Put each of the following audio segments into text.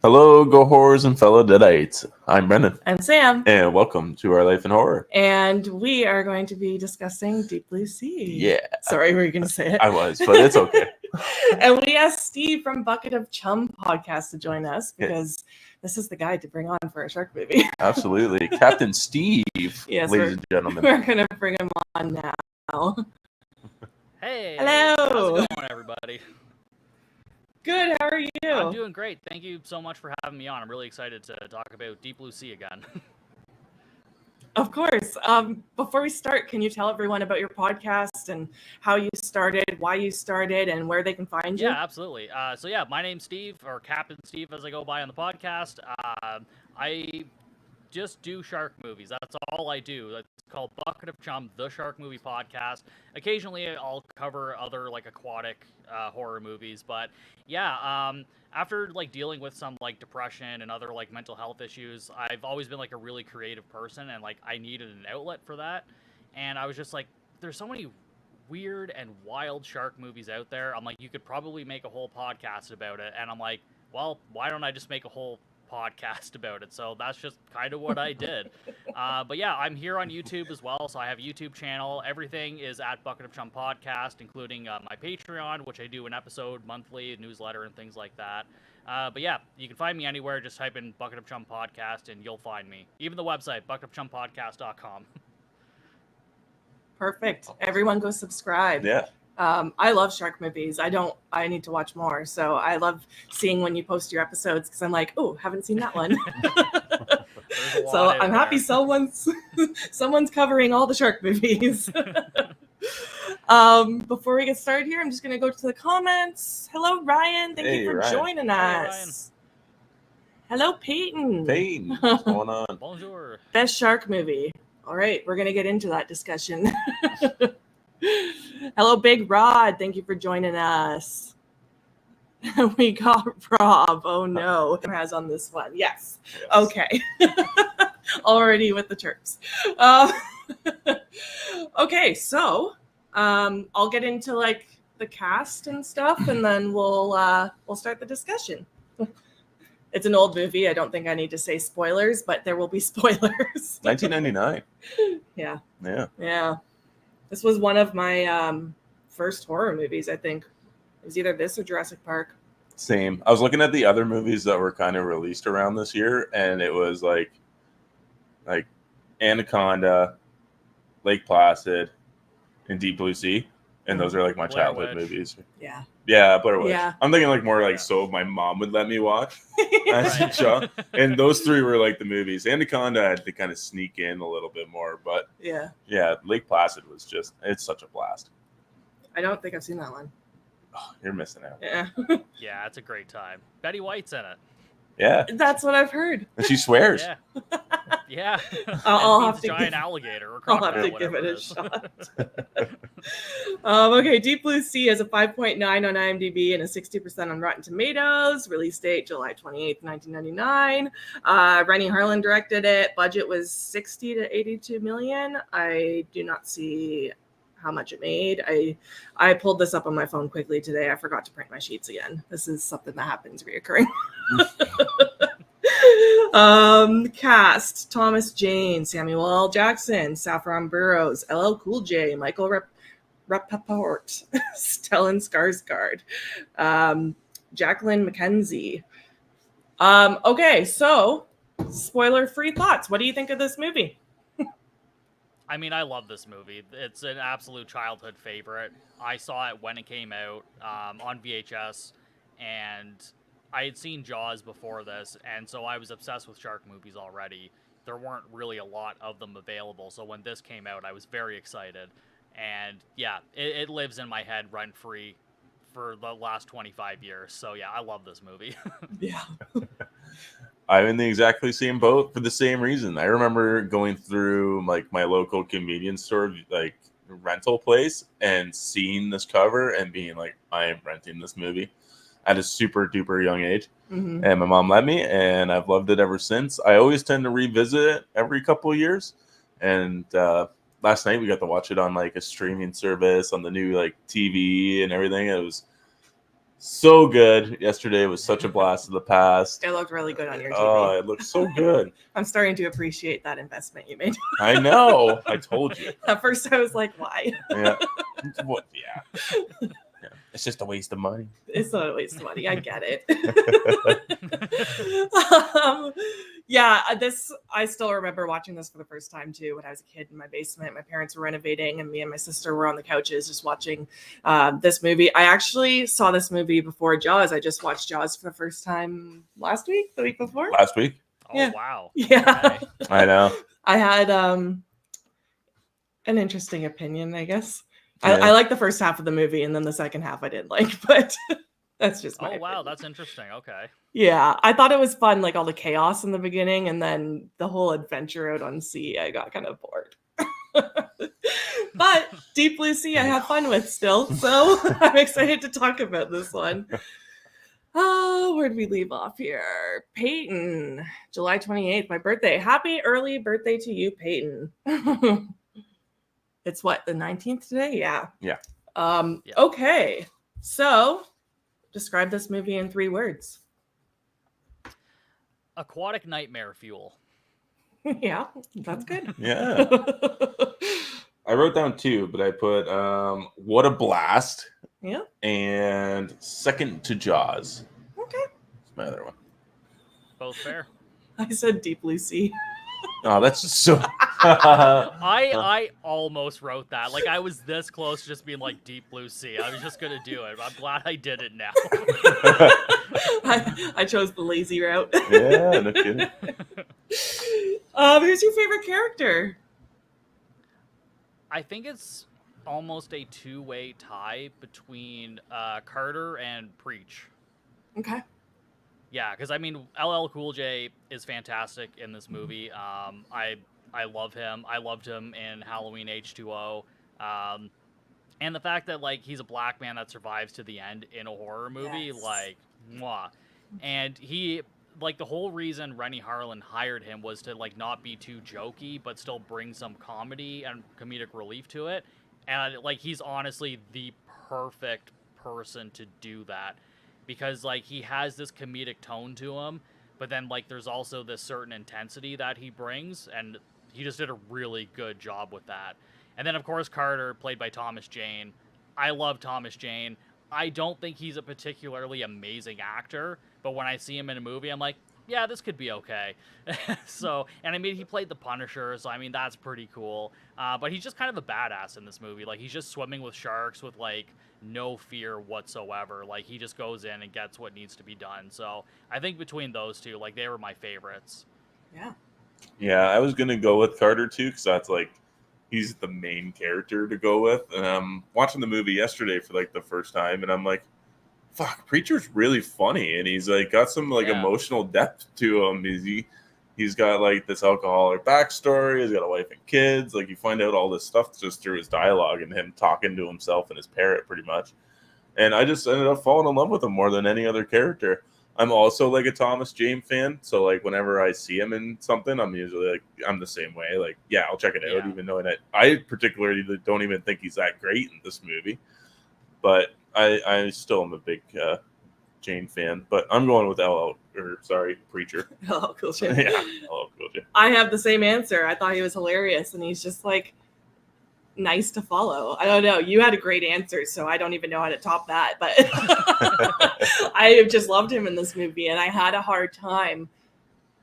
Hello, Go Horrors and fellow Deadites. I'm Brendan. I'm Sam. And welcome to Our Life in Horror. And we are going to be discussing Deep Blue Sea. Yeah. Sorry, were you going to say it? I was, but it's okay. And we asked Steve from Bucket of Chum podcast to join us because this is the guy to bring on for a shark movie. Absolutely. Captain Steve, yes, ladies and gentlemen. We're going to bring him on now. Hey. Hello. How's it going, everybody? Good, how are you? I'm doing great. Thank you so much for having me on. I'm really excited to talk about Deep Blue Sea again. Of course. Before we start, can you tell everyone about your podcast and how you started, why you started, and where they can find you? Yeah, absolutely. My name's Steve, or Captain Steve as I go by on the podcast. I just do shark movies. That's all I do. It's called Bucket of Chum, the shark movie podcast. Occasionally, I'll cover other like aquatic horror movies, but yeah. After like dealing with some like depression and other like mental health issues, I've always been like a really creative person, and like I needed an outlet for that. And I was just like, there's so many weird and wild shark movies out there. I'm like, you could probably make a whole podcast about it. And I'm like, well, why don't I just make a whole podcast about it? So that's just kind of what I did. But yeah, I'm here on YouTube as well, so I have a YouTube channel. Everything is at Bucket of Chum podcast, including my Patreon, which I do an episode monthly, a newsletter, and things like that. But yeah, you can find me anywhere. Just type in Bucket of Chum podcast and you'll find me. Even the website, bucketofchumpodcast.com. Perfect. Everyone go subscribe. Yeah. I love shark movies. I need to watch more. So I love seeing when you post your episodes because I'm like, oh, haven't seen that one. So I'm happy someone's covering all the shark movies. Before we get started here, I'm just going to go to the comments. Hello, Ryan. Thank you for joining us. Hello, Peyton. Peyton, what's going on? Bonjour. Best shark movie. All right, we're going to get into that discussion. Hello, Big Rod. Thank you for joining us. We got Rob. Oh, no. Has on this one. Yes. Okay. Already with the chirps. Okay, so I'll get into like the cast and stuff, and then we'll start the discussion. It's an old movie. I don't think I need to say spoilers, but there will be spoilers. 1999. Yeah. Yeah. Yeah. This was one of my first horror movies, I think. It was either this or Jurassic Park. Same. I was looking at the other movies that were kind of released around this year, and it was like Anaconda, Lake Placid, and Deep Blue Sea. And those are like my childhood movies. Yeah. Yeah, Blair Witch. Yeah. I'm thinking like more like so my mom would let me watch as a child. And those three were like the movies. Anaconda I had to kind of sneak in a little bit more, but yeah, Lake Placid was just, it's such a blast. I don't think I've seen that one. Oh, you're missing out. Yeah. Yeah, it's a great time. Betty White's in it. Yeah. That's what I've heard. And she swears. Yeah. Yeah. I'll have to giant alligator or I'll crocodile, have to give it a is. shot. Okay, Deep Blue Sea has a 5.9 on IMDb and a 60% on Rotten Tomatoes. Release date July 28th, 1999. Rennie Harlan directed it. Budget was 60 to 82 million. I do not see how much it made. I pulled this up on my phone quickly today. I forgot to print my sheets again. This is something that happens reoccurring. Cast: Thomas Jane, Samuel L. Jackson, Saffron Burrows, LL Cool J, Michael Rappaport, Stellan Skarsgård, Jacqueline McKenzie. Okay, so spoiler-free thoughts. What do you think of this movie? I mean, I love this movie. It's an absolute childhood favorite. I saw it when it came out on VHS, and I had seen Jaws before this, and so I was obsessed with shark movies already. There weren't really a lot of them available, so when this came out, I was very excited. And yeah, it lives in my head rent-free for the last 25 years. So yeah, I love this movie. Yeah. I'm in the exactly same boat for the same reason. I remember going through like my local convenience store, like rental place, and seeing this cover and being like, I am renting this movie at a super duper young age. Mm-hmm. And my mom let me, and I've loved it ever since. I always tend to revisit it every couple of years. And last night we got to watch it on like a streaming service on the new like TV and everything. It was So good. Yesterday was such a blast of the past. It looked really good on your TV. Oh, it looked so good. I'm starting to appreciate that investment you made. I know. I told you. At first, I was like, why? Yeah. What? Yeah. Yeah. It's just a waste of money. It's not a waste of money. I get it. This I still remember watching this for the first time too when I was a kid in my basement. My parents were renovating, and me and my sister were on the couches just watching this movie. I actually saw this movie before Jaws. I just watched Jaws for the first time last week, the week before. Last week? Oh, Yeah. wow. Yeah. Okay. I know. I had an interesting opinion, I guess. Yeah. I like the first half of the movie, and then the second half I didn't like, but that's just my Oh, wow. opinion. That's interesting. Okay. Yeah, I thought it was fun, like all the chaos in the beginning, and then the whole adventure out on sea, I got kind of bored. But Deep Blue Sea, I have fun with still, so I'm excited to talk about this one. Oh, where did we leave off here? Peyton, July 28th, my birthday. Happy early birthday to you, Peyton. It's what, the 19th today? Yeah. Yeah. Yeah. Okay, so describe this movie in 3 words. Aquatic nightmare fuel. Yeah, that's good. Yeah. I wrote down 2, but I put what a blast Yeah. and second to Jaws. Okay. That's my other one. Both fair. I said Deep Blue Sea. Oh, that's just so. I almost wrote that. Like, I was this close to just being like Deep Blue Sea. I was just gonna do it. I'm glad I did it now. I chose the lazy route. Yeah, no kidding. Who's your favorite character? I think it's almost a 2-way tie between Carter and Preach. Okay. Yeah, because I mean, LL Cool J is fantastic in this movie. I love him. I loved him in Halloween H2O. And the fact that like he's a black man that survives to the end in a horror movie, Yes. like, mwah. And he, like, the whole reason Rennie Harlan hired him was to like not be too jokey, but still bring some comedy and comedic relief to it. And like he's honestly the perfect person to do that. Because like he has this comedic tone to him, but then like there's also this certain intensity that he brings, and he just did a really good job with that. And then of course Carter, played by Thomas Jane. I love Thomas Jane. I don't think he's a particularly amazing actor, but when I see him in a movie, I'm like, yeah, this could be okay. So, and I mean, he played the Punisher, so I mean, that's pretty cool. But he's just kind of a badass in this movie. Like, he's just swimming with sharks with, like, no fear whatsoever. Like, he just goes in and gets what needs to be done. So, I think between those two, like, they were my favorites. Yeah. Yeah, I was gonna go with Carter too, because that's like he's the main character to go with. And I'm watching the movie yesterday for like the first time, and I'm like, fuck, Preacher's really funny, and he's like got some like emotional depth to him. He's got like this alcoholic backstory. He's got a wife and kids. Like, you find out all this stuff just through his dialogue and him talking to himself and his parrot, pretty much. And I just ended up falling in love with him more than any other character. I'm also like a Thomas Jane fan, so like whenever I see him in something, I'm usually like, I'm the same way. Like, yeah, I'll check it out, even though I particularly don't even think he's that great in this movie. But I still am a big Jane fan, but I'm going with Preacher. Oh, cool shit. Yeah, cool shit. I have the same answer. I thought he was hilarious, and he's just like nice to follow. I don't know. You had a great answer, so I don't even know how to top that. But I just loved him in this movie, and I had a hard time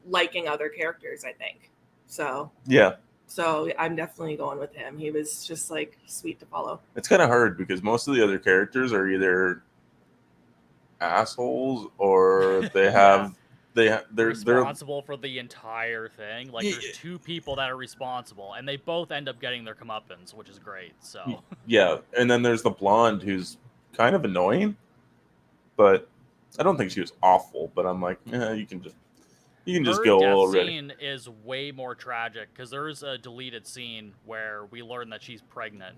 liking other characters, I think. So yeah. So I'm definitely going with him. He was just like sweet to follow. It's kind of hard because most of the other characters are either assholes or they're responsible for the entire thing. Like, there's 2 people that are responsible, and they both end up getting their comeuppance, which is great. So yeah, and then there's the blonde who's kind of annoying, but I don't think she was awful. But I'm like, yeah, you can just go already. Her death scene is way more tragic because there's a deleted scene where we learn that she's pregnant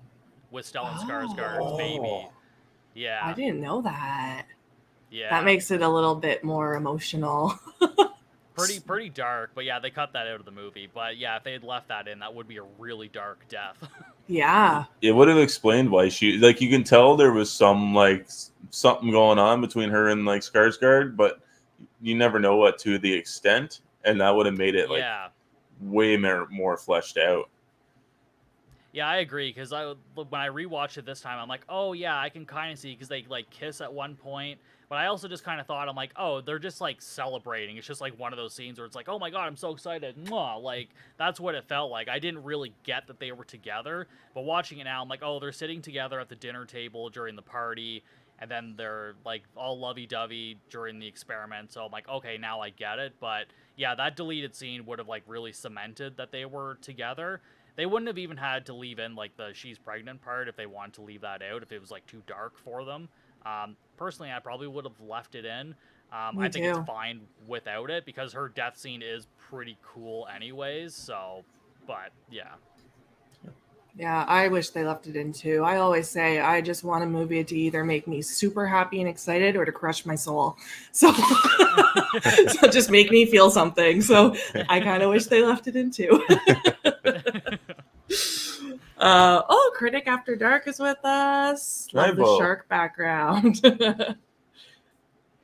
with Stellan Skarsgård's baby. Yeah, I didn't know that. Yeah, that makes it a little bit more emotional. pretty dark, but yeah, they cut that out of the movie. But yeah, if they had left that in, that would be a really dark death. Yeah. It would have explained why she, like, you can tell there was some, like, something going on between her and, like, Skarsgård, but you never know what to the extent, and that would have made it, like, Yeah. way more fleshed out. Yeah, I agree, because when I rewatched it this time, I'm like, oh yeah, I can kind of see, because they like kiss at one point, but I also just kind of thought, I'm like, oh, they're just like celebrating. It's just like one of those scenes where it's like, oh my god, I'm so excited, mwah! Like that's what it felt like. I didn't really get that they were together, but watching it now, I'm like, oh, they're sitting together at the dinner table during the party, and then they're like all lovey-dovey during the experiment. So I'm like, okay, now I get it. But yeah, that deleted scene would have like really cemented that they were together. They wouldn't have even had to leave in like the she's pregnant part if they wanted to leave that out, if it was like too dark for them. Personally, I probably would have left it in. Me I think it's too. fine without it because her death scene is pretty cool anyways. So, but yeah. Yeah, I wish they left it in too. I always say I just want a movie to either make me super happy and excited or to crush my soul. So, so just make me feel something. So I kind of wish they left it in too. Critic After Dark is with us. Love the Bravo. shark background.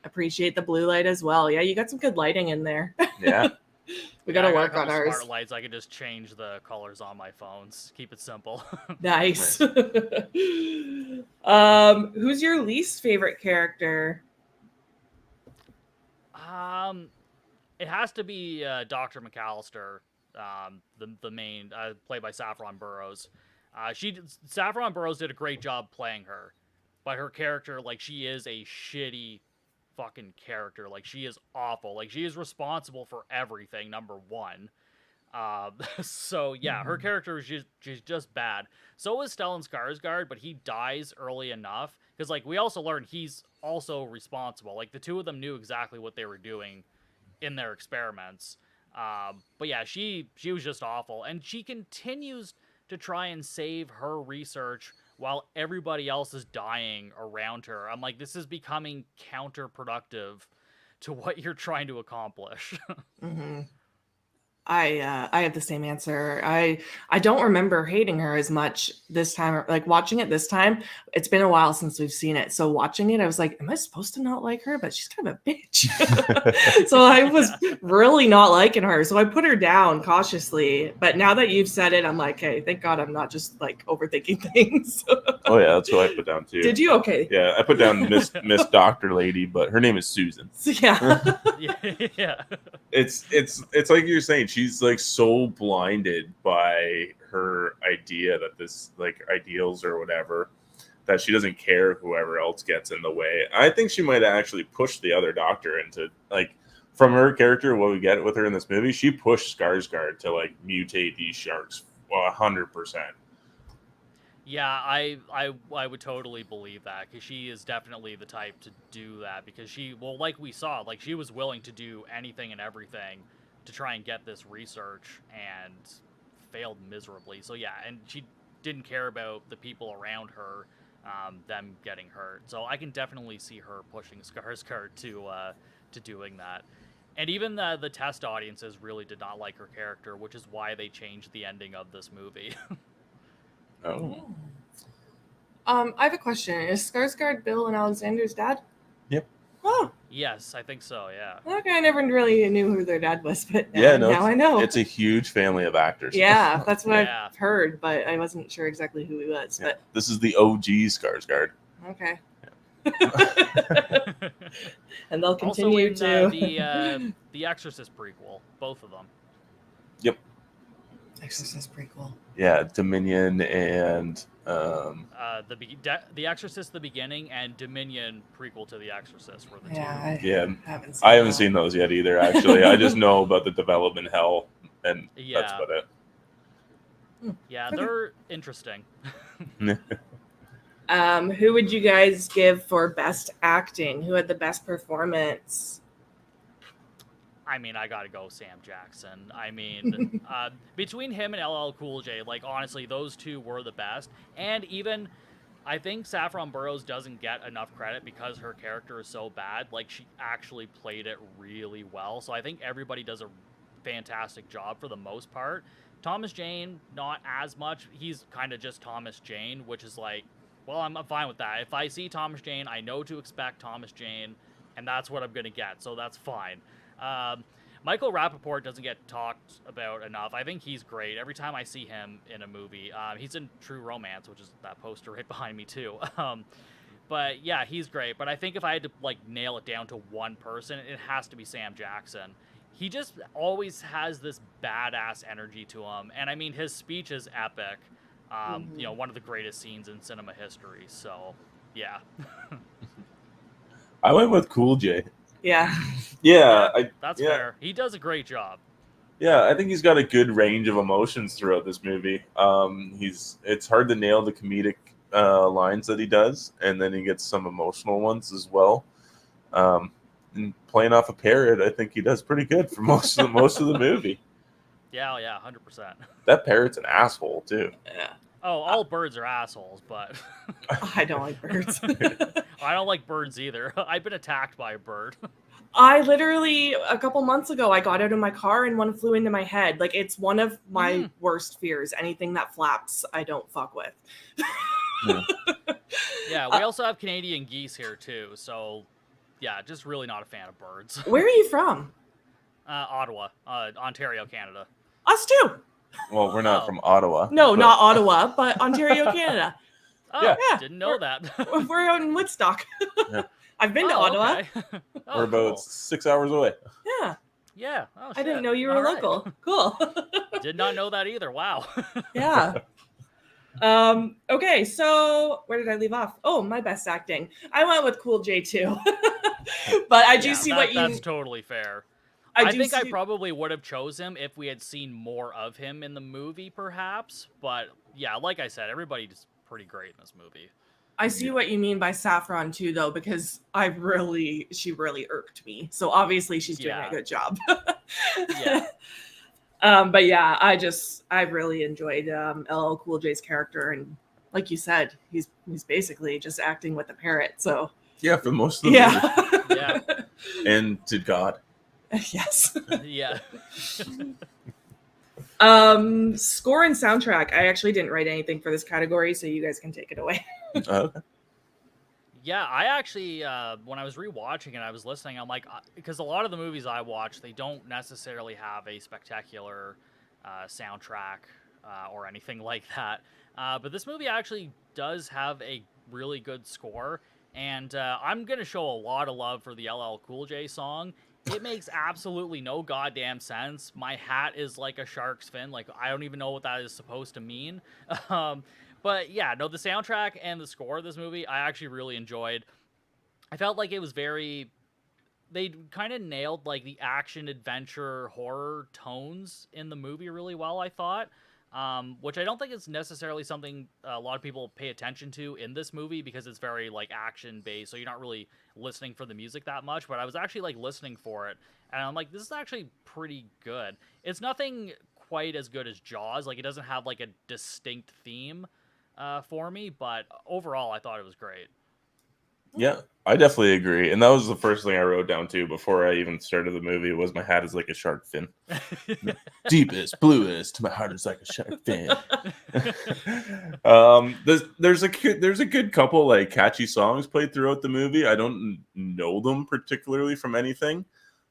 Appreciate the blue light as well. Yeah, you got some good lighting in there. Yeah. We got to I got work a couple on ours. smart lights. I can just change the colors on my phones. Keep it simple. Nice. Who's your least favorite character? It has to be Dr. McAllister, the main, played by Saffron Burrows. Saffron Burrows did a great job playing her, but her character, like, she is a shitty fucking character. Like, she is awful. Like, she is responsible for everything, number one. So yeah, her character is she's just bad. So is Stellan Skarsgård, but he dies early enough because like we also learned he's also responsible. Like the two of them knew exactly what they were doing in their experiments. But yeah, she was just awful, and she continues to try and save her research while everybody else is dying around her. I'm like, this is becoming counterproductive to what you're trying to accomplish. Mm-hmm. I have the same answer. I don't remember hating her as much this time. Like watching it this time, it's been a while since we've seen it. So watching it, I was like, am I supposed to not like her? But she's kind of a bitch. So I was really not liking her. So I put her down cautiously. But now that you've said it, I'm like, hey, thank God I'm not just like overthinking things. Oh yeah, that's who I put down too. Did you? Okay. Yeah, I put down Miss Doctor Lady, but her name is Susan. So, yeah. Yeah. It's like you're saying, she's like so blinded by her idea that this like ideals or whatever, that she doesn't care whoever else gets in the way. I think she might have actually pushed the other doctor into like, from her character, what we get with her in this movie, she pushed Skarsgård to like mutate these sharks 100%. Yeah, I would totally believe that because she is definitely the type to do that because like we saw, like she was willing to do anything and everything to try and get this research and failed miserably. So yeah, and she didn't care about the people around her, them getting hurt. So I can definitely see her pushing Skarsgård to doing that. And even the test audiences really did not like her character, which is why they changed the ending of this movie. Oh. I have a question. Is Skarsgård Bill and Alexander's dad? Yep. Oh. Yes, I think so, yeah. Okay, I never really knew who their dad was, but now I know. It's a huge family of actors. Yeah, that's what Yeah. I've heard, but I wasn't sure exactly who he was. Yeah. But This is the OG Skarsgård. okay. And they'll continue also to the Exorcist prequel, both of them. Yep. Exorcist prequel. Yeah, Dominion and The Exorcist, the beginning, and Dominion prequel to the Exorcist were the two. I haven't seen those yet either. Actually, I just know about the development hell, and that's about it. Yeah, they're interesting. Who would you guys give for best acting? Who had the best performance? I mean, I gotta go Sam Jackson. I mean, between him and LL Cool J, like, honestly, those two were the best. And even, I think Saffron Burrows doesn't get enough credit because her character is so bad. Like, she actually played it really well. So I think everybody does a fantastic job for the most part. Thomas Jane, not as much. He's kind of just Thomas Jane, which is like, well, I'm fine with that. If I see Thomas Jane, I know to expect Thomas Jane, and that's what I'm going to get, so that's fine. Michael Rappaport doesn't get talked about enough. I think he's great. Every time I see him in a movie, he's in True Romance, which is that poster right behind me, too. But yeah, he's great. But I think if I had to like nail it down to one person, it has to be Sam Jackson. He just always has this badass energy to him, and I mean his speech is epic. You know, one of the greatest scenes in cinema history. So, yeah. I went with Cool J. Yeah. Yeah, that's fair. He does a great job. Yeah, I think he's got a good range of emotions throughout this movie. It's hard to nail the comedic lines that he does, and then he gets some emotional ones as well. And playing off a parrot, I think he does pretty good for most of the movie. Yeah, 100%. That parrot's an asshole too. Yeah. Oh, all birds are assholes, but I don't like birds. I don't like birds either. I've been attacked by a bird. I literally, a couple months ago, I got out of my car and one flew into my head. Like, it's one of my worst fears. Anything that flaps, I don't fuck with. Yeah, we also have Canadian geese here too, so yeah, just really not a fan of birds. Where are you from? Ottawa, Ontario, Canada. Us too. Well, we're not from Ottawa. No, not Ottawa, but Ontario, Canada. Oh, yeah. Didn't know that. We're out in Woodstock. Yeah. I've been to Ottawa. Okay. We're about 6 hours away. Yeah. Yeah. Oh, shit. I didn't know you were local. Right. Cool. Did not know that either. Wow. Yeah. Okay, so where did I leave off? Oh, my best acting. I went with Cool J too. But I do see what you... That's totally fair. I think I probably would have chose him if we had seen more of him in the movie, perhaps. But yeah, like I said, everybody's pretty great in this movie. I see what you mean by Saffron too, though, because she really irked me. So obviously she's doing a good job. Yeah. But yeah, I really enjoyed LL Cool J's character, and like you said, he's basically just acting with the parrot. So yeah, for most of the movie. Yeah. And to God. Yes. Yeah. Score and soundtrack. I actually didn't write anything for this category, so you guys can take it away. Okay. Yeah, I actually, when I was rewatching it, I was listening. I'm like, because a lot of the movies I watch, they don't necessarily have a spectacular soundtrack or anything like that. But this movie actually does have a really good score, and I'm gonna show a lot of love for the LL Cool J song. It makes absolutely no goddamn sense. My hat is like a shark's fin. Like, I don't even know what that is supposed to mean. But yeah, no, the soundtrack and the score of this movie, I actually really enjoyed. I felt like it was they kind of nailed like the action, adventure, horror tones in the movie really well, I thought. Which I don't think is necessarily something a lot of people pay attention to in this movie because it's very like action based, so you're not really listening for the music that much, but I was actually like listening for it, and I'm like, this is actually pretty good. It's nothing quite as good as Jaws, like it doesn't have like a distinct theme for me, but overall I thought it was great. Yeah, I definitely agree. And that was the first thing I wrote down too before I even started the movie was my hat is like a shark fin. Deepest, bluest, my heart is like a shark fin. There's a good couple like catchy songs played throughout the movie. I don't know them particularly from anything.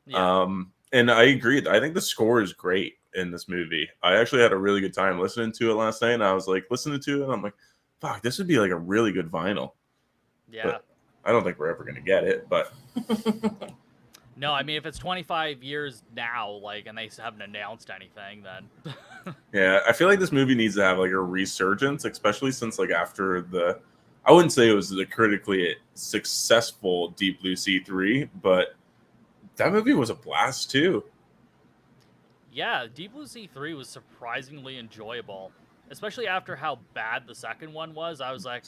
Yeah. And I agree. I think the score is great in this movie. I actually had a really good time listening to it last night, and I was like listening to it and I'm like, fuck, this would be like a really good vinyl. Yeah. But I don't think we're ever going to get it, but no, I mean, if it's 25 years now, like, and they haven't announced anything, then yeah, I feel like this movie needs to have like a resurgence, especially since like after I wouldn't say it was the critically successful Deep Blue Sea 3, but that movie was a blast too. Yeah, Deep Blue Sea 3 was surprisingly enjoyable, especially after how bad the second one was. I was like,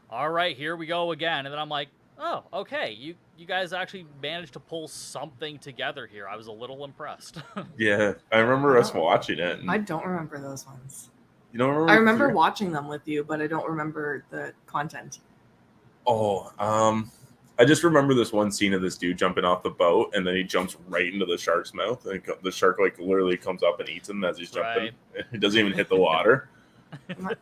all right, here we go again. And then I'm like, oh, okay, you guys actually managed to pull something together here. I was a little impressed. Yeah, I remember us watching it. I don't remember those ones. You don't remember? I remember watching them with you, but I don't remember the content. Oh, I just remember this one scene of this dude jumping off the boat, and then he jumps right into the shark's mouth. And the shark like literally comes up and eats him as he's jumping. It doesn't even hit the water.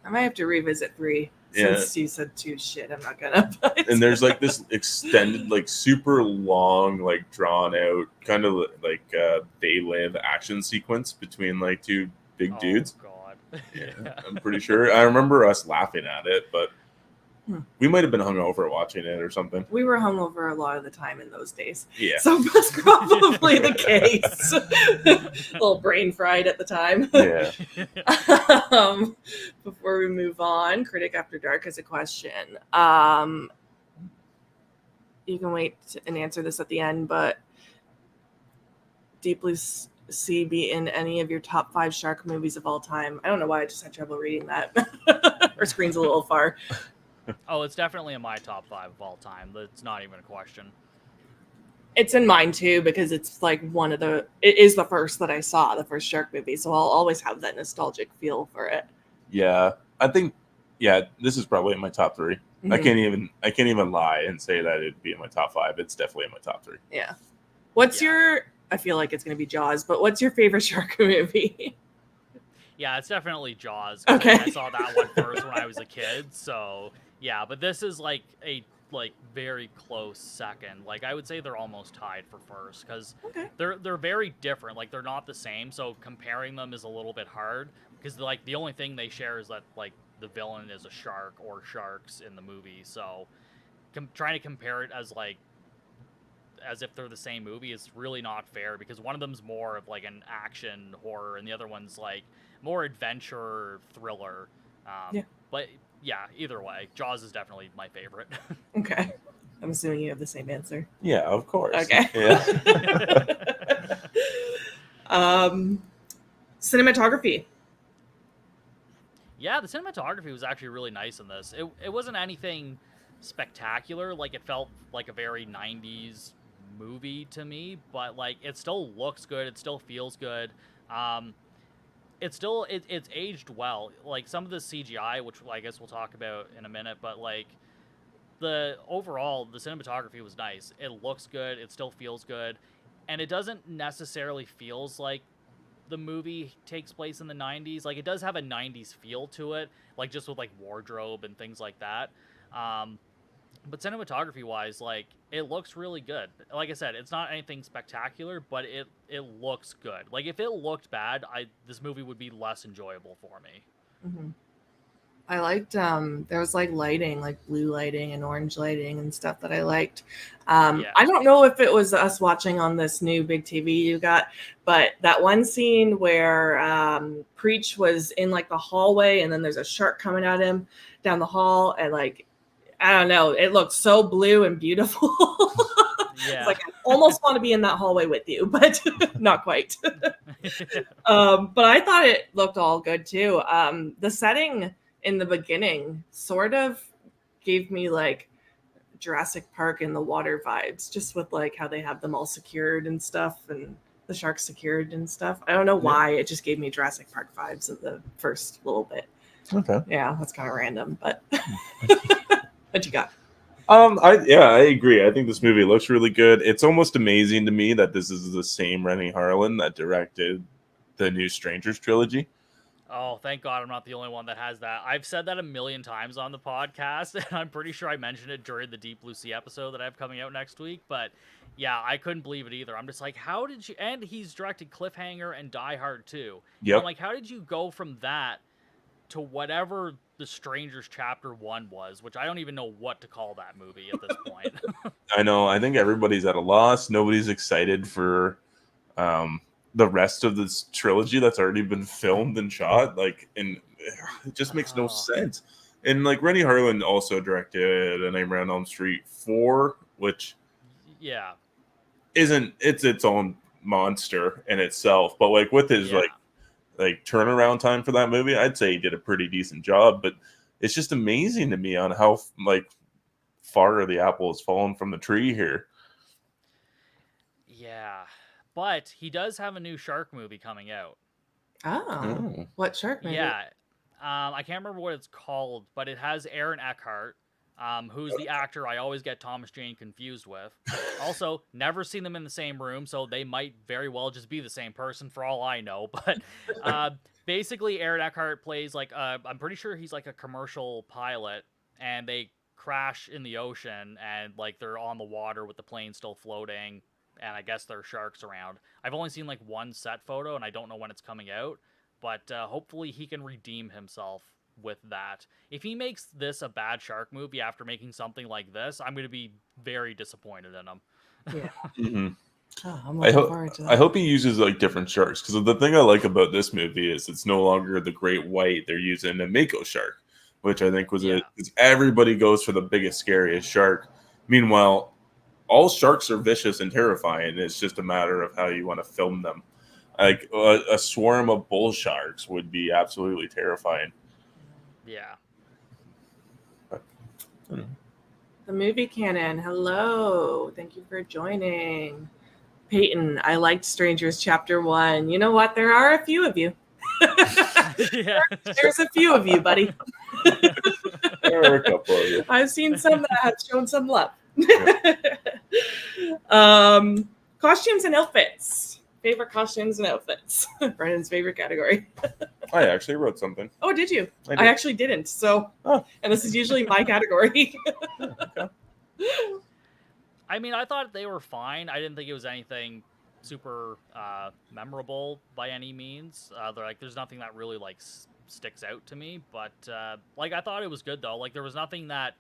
I might have to revisit 3 since you said 2. Shit, I'm not gonna. But... And there's like this extended, like super long, like drawn out, kind of like they live action sequence between like 2 big dudes. God. Yeah, I'm pretty sure. I remember us laughing at it, but we might have been hungover watching it or something. We were hungover a lot of the time in those days. Yeah. So that's probably the case. A little brain fried at the time. Yeah. Before we move on, Critic After Dark has a question. You can wait and answer this at the end, but Deep Blue Sea be in any of your top 5 shark movies of all time? I don't know why I just had trouble reading that. Our screen's a little far. Oh, it's definitely in my top 5 of all time. That's not even a question. It's in mine too, because it's like it is the first that I saw, the first shark movie. So I'll always have that nostalgic feel for it. Yeah. I think, this is probably in my top 3. Mm-hmm. I can't even lie and say that it'd be in my top 5. It's definitely in my top 3. Yeah. What's your, I feel like it's going to be Jaws, but what's your favorite shark movie? Yeah, it's definitely Jaws. Okay. I saw that one first when I was a kid. So yeah, but this is like a very close second. Like I would say they're almost tied for first because they're very different. Like they're not the same. So comparing them is a little bit hard because like the only thing they share is that like the villain is a shark or sharks in the movie. So trying to compare it as if they're the same movie is really not fair because one of them's more of like an action horror and the other one's like more adventure thriller. But yeah, either way, Jaws is definitely my favorite. Okay. I'm assuming you have the same answer. Yeah, of course. Okay. Yeah. Cinematography. Yeah, the cinematography was actually really nice in this. It wasn't anything spectacular. Like it felt like a very 90s movie to me, but like it still looks good. It still feels good. It's aged well. Like some of the CGI, which I guess we'll talk about in a minute, but like the cinematography was nice. It looks good. It still feels good, and it doesn't necessarily feels like the movie takes place in the 90s. Like it does have a 90s feel to it, like just with like wardrobe and things like that. But cinematography wise, like it looks really good. Like I said, it's not anything spectacular, but it looks good. Like if it looked bad, this movie would be less enjoyable for me. Mm-hmm. I liked there was like lighting, like blue lighting and orange lighting and stuff that I liked. I don't know if it was us watching on this new big TV you got, but that one scene where Preach was in like the hallway and then there's a shark coming at him down the hall and like I don't know, it looked so blue and beautiful. Yeah. It's like I almost want to be in that hallway with you, but not quite. But I thought it looked all good too. The setting in the beginning sort of gave me like Jurassic Park in the water vibes, just with like how they have them all secured and stuff and the sharks secured and stuff. I don't know why, it just gave me Jurassic Park vibes in the first little bit. Okay. Yeah, that's kind of random, but what you got? I agree. I think this movie looks really good. It's almost amazing to me that this is the same Rennie Harlin that directed the new Strangers trilogy. Oh, thank God I'm not the only one that has that. I've said that a million times on the podcast, and I'm pretty sure I mentioned it during the Deep Blue Sea episode that I have coming out next week. But yeah, I couldn't believe it either. I'm just like, how did you? And he's directed Cliffhanger and Die Hard too. Yep. I'm like, how did you go from that to whatever The Strangers Chapter 1 was, which I don't even know what to call that movie at this point. I know. I think everybody's at a loss. Nobody's excited for the rest of this trilogy that's already been filmed and shot. Like, and it just makes no sense. And like Rennie Harlin also directed A Nightmare on Elm Street 4, which isn't its own monster in itself. But like with his like turnaround time for that movie, I'd say he did a pretty decent job. But it's just amazing to me on how like far the apple has fallen from the tree here. Yeah, but he does have a new shark movie coming out. Oh. What shark movie? Yeah, I can't remember what it's called, but it has Aaron Eckhart, who's the actor I always get Thomas Jane confused with. Also, never seen them in the same room, so they might very well just be the same person for all I know. But basically, Aaron Eckhart plays like I'm pretty sure he's like a commercial pilot, and they crash in the ocean, and like they're on the water with the plane still floating, and I guess there are sharks around. I've only seen like one set photo, and I don't know when it's coming out, but hopefully he can redeem himself with that. If he makes this a bad shark movie after making something like this, I'm going to be very disappointed in him. Yeah. Mhm. Oh, I'm I looking hope forward to that. I hope he uses like different sharks, because the thing I like about this movie is it's no longer the great white. They're using a mako shark, which I think was Yeah. because everybody goes for the biggest, scariest shark. Meanwhile, all sharks are vicious and terrifying. It's just a matter of how you want to film them. Like a swarm of bull sharks would be absolutely terrifying. Yeah. The movie canon. Hello. Thank you for joining. Peyton, I liked Strangers Chapter 1. You know what? There are a few of you. Yeah. There's a few of you, buddy. There are a couple of you. I've seen some that have shown some love. Costumes and outfits. Favorite costumes and outfits. Brennan's favorite category. I actually wrote something. Oh, did you? I did. I actually didn't. So, Oh. and this is usually my category. Okay. I mean, I thought they were fine. I didn't think it was anything super memorable by any means. There's nothing that really like sticks out to me. But like, I thought it was good though. Like, there was nothing that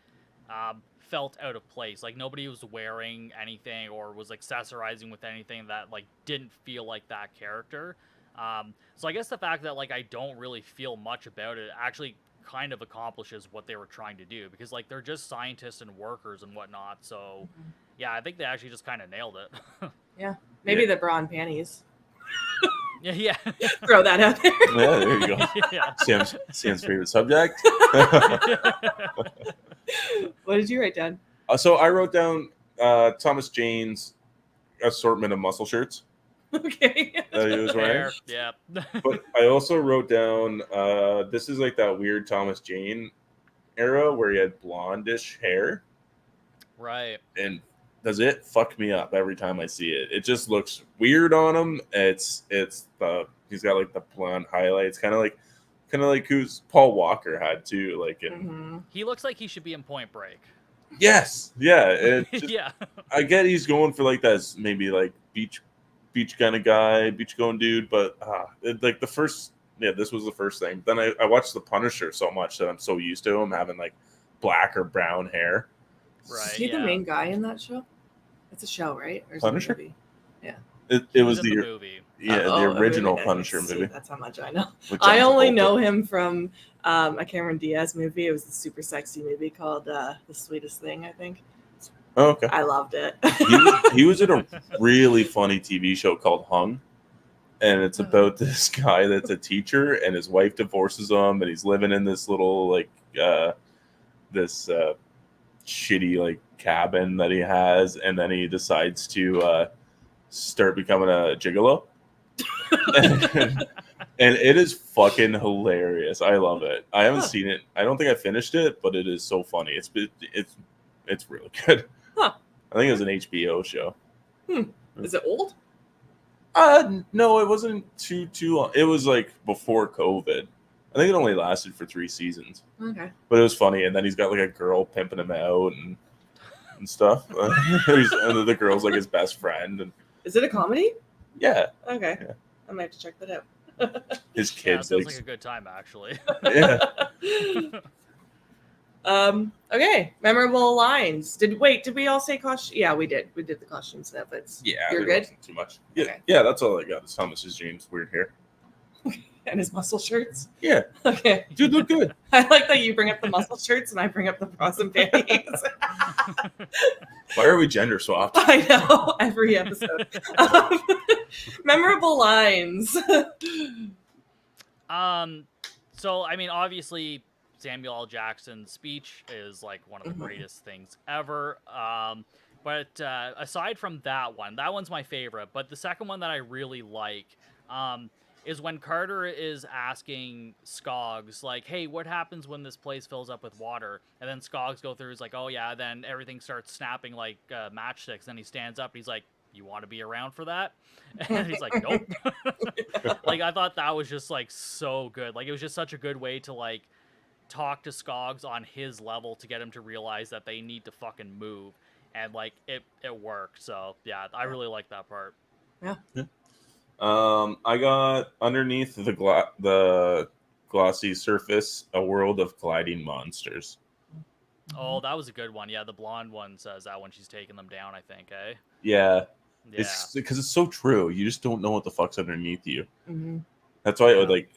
felt out of place. Like, nobody was wearing anything or was accessorizing with anything that like didn't feel like that character. So I guess the fact that like I don't really feel much about it actually kind of accomplishes what they were trying to do, because like they're just scientists and workers and whatnot. So yeah, I think they actually just kind of nailed it. Yeah. Maybe the bra and panties. Yeah. Throw that out there. Yeah, there you go. Yeah. Sam's favorite subject. What did you write down? So I wrote down Thomas Jane's assortment of muscle shirts Okay. that he was wearing. Fair. Yeah. But I also wrote down this is like that weird Thomas Jane era where he had blondish hair, Right. and does it fuck me up every time I see it. It just looks weird on him. It's the he's got like the blonde highlights, kind of like who's Paul Walker had too. Like in He looks like he should be in Point Break. yes, yeah. It just, Yeah. I get he's going for like that maybe like beach kind of guy, beach going dude, but like the first, this was the first thing. Then I watched The Punisher so much that I'm so used to him having like black or brown hair. Right. Is he the main guy in that show? It's a show, right? Or is Punisher? It a movie? Yeah. It was in the movie. the original Punisher movie. That's how much I know. with I John only Travolta. know him from a Cameron Diaz movie. It was a super sexy movie called The Sweetest Thing, I think. Oh, okay. I loved it. He was in a really funny TV show called Hung, and it's about this guy that's a teacher, and his wife divorces him, and he's living in this little like this shitty like cabin that he has, and then he decides to start becoming a gigolo. And it is fucking hilarious. I love it. I haven't seen it. I don't think I finished it, but it is so funny. It's really good. Huh. I think it was an HBO show. Is it old? No, it wasn't too long. It was like before COVID. I think it only lasted for 3 seasons. Okay. But it was funny, and then he's got like a girl pimping him out and stuff. And the girl's like his best friend. And Is it a comedy? yeah, Okay. Yeah. I might have to check that out. his Yeah, it kids feels like a good time actually. yeah. Okay. Memorable lines. Did we all say costume? Yeah, we did. We did the costumes and outfits. Yeah, You're there good? wasn't too much. Yeah, Okay. yeah, that's all I got. Is Thomas's Jane's weird hair. And his muscle shirts. Yeah, Okay. dude, look good. I like that you bring up the muscle shirts and I bring up the bras and panties. Why are we gender swapped? I know, every episode. Memorable lines. So I mean, obviously Samuel L. Jackson's speech is like one of the greatest things ever. But aside from that one's my favorite. But the second one that I really like is when Carter is asking Skoggs, like, hey, what happens when this place fills up with water? And then Skoggs go through, he's like, oh yeah, then everything starts snapping like matchsticks. Then he stands up, and he's like, you want to be around for that? And he's like, nope. Like, I thought that was just like so good. Like, it was just such a good way to like talk to Skoggs on his level to get him to realize that they need to fucking move. And like it worked. So yeah, I really like that part. Yeah. I got underneath the glossy surface a world of gliding monsters. Oh, that was a good one. Yeah, the blonde one says that when she's taking them down, I think, eh? Yeah. Yeah. It's because it's so true. You just don't know what the fuck's underneath you. Mm-hmm. That's why like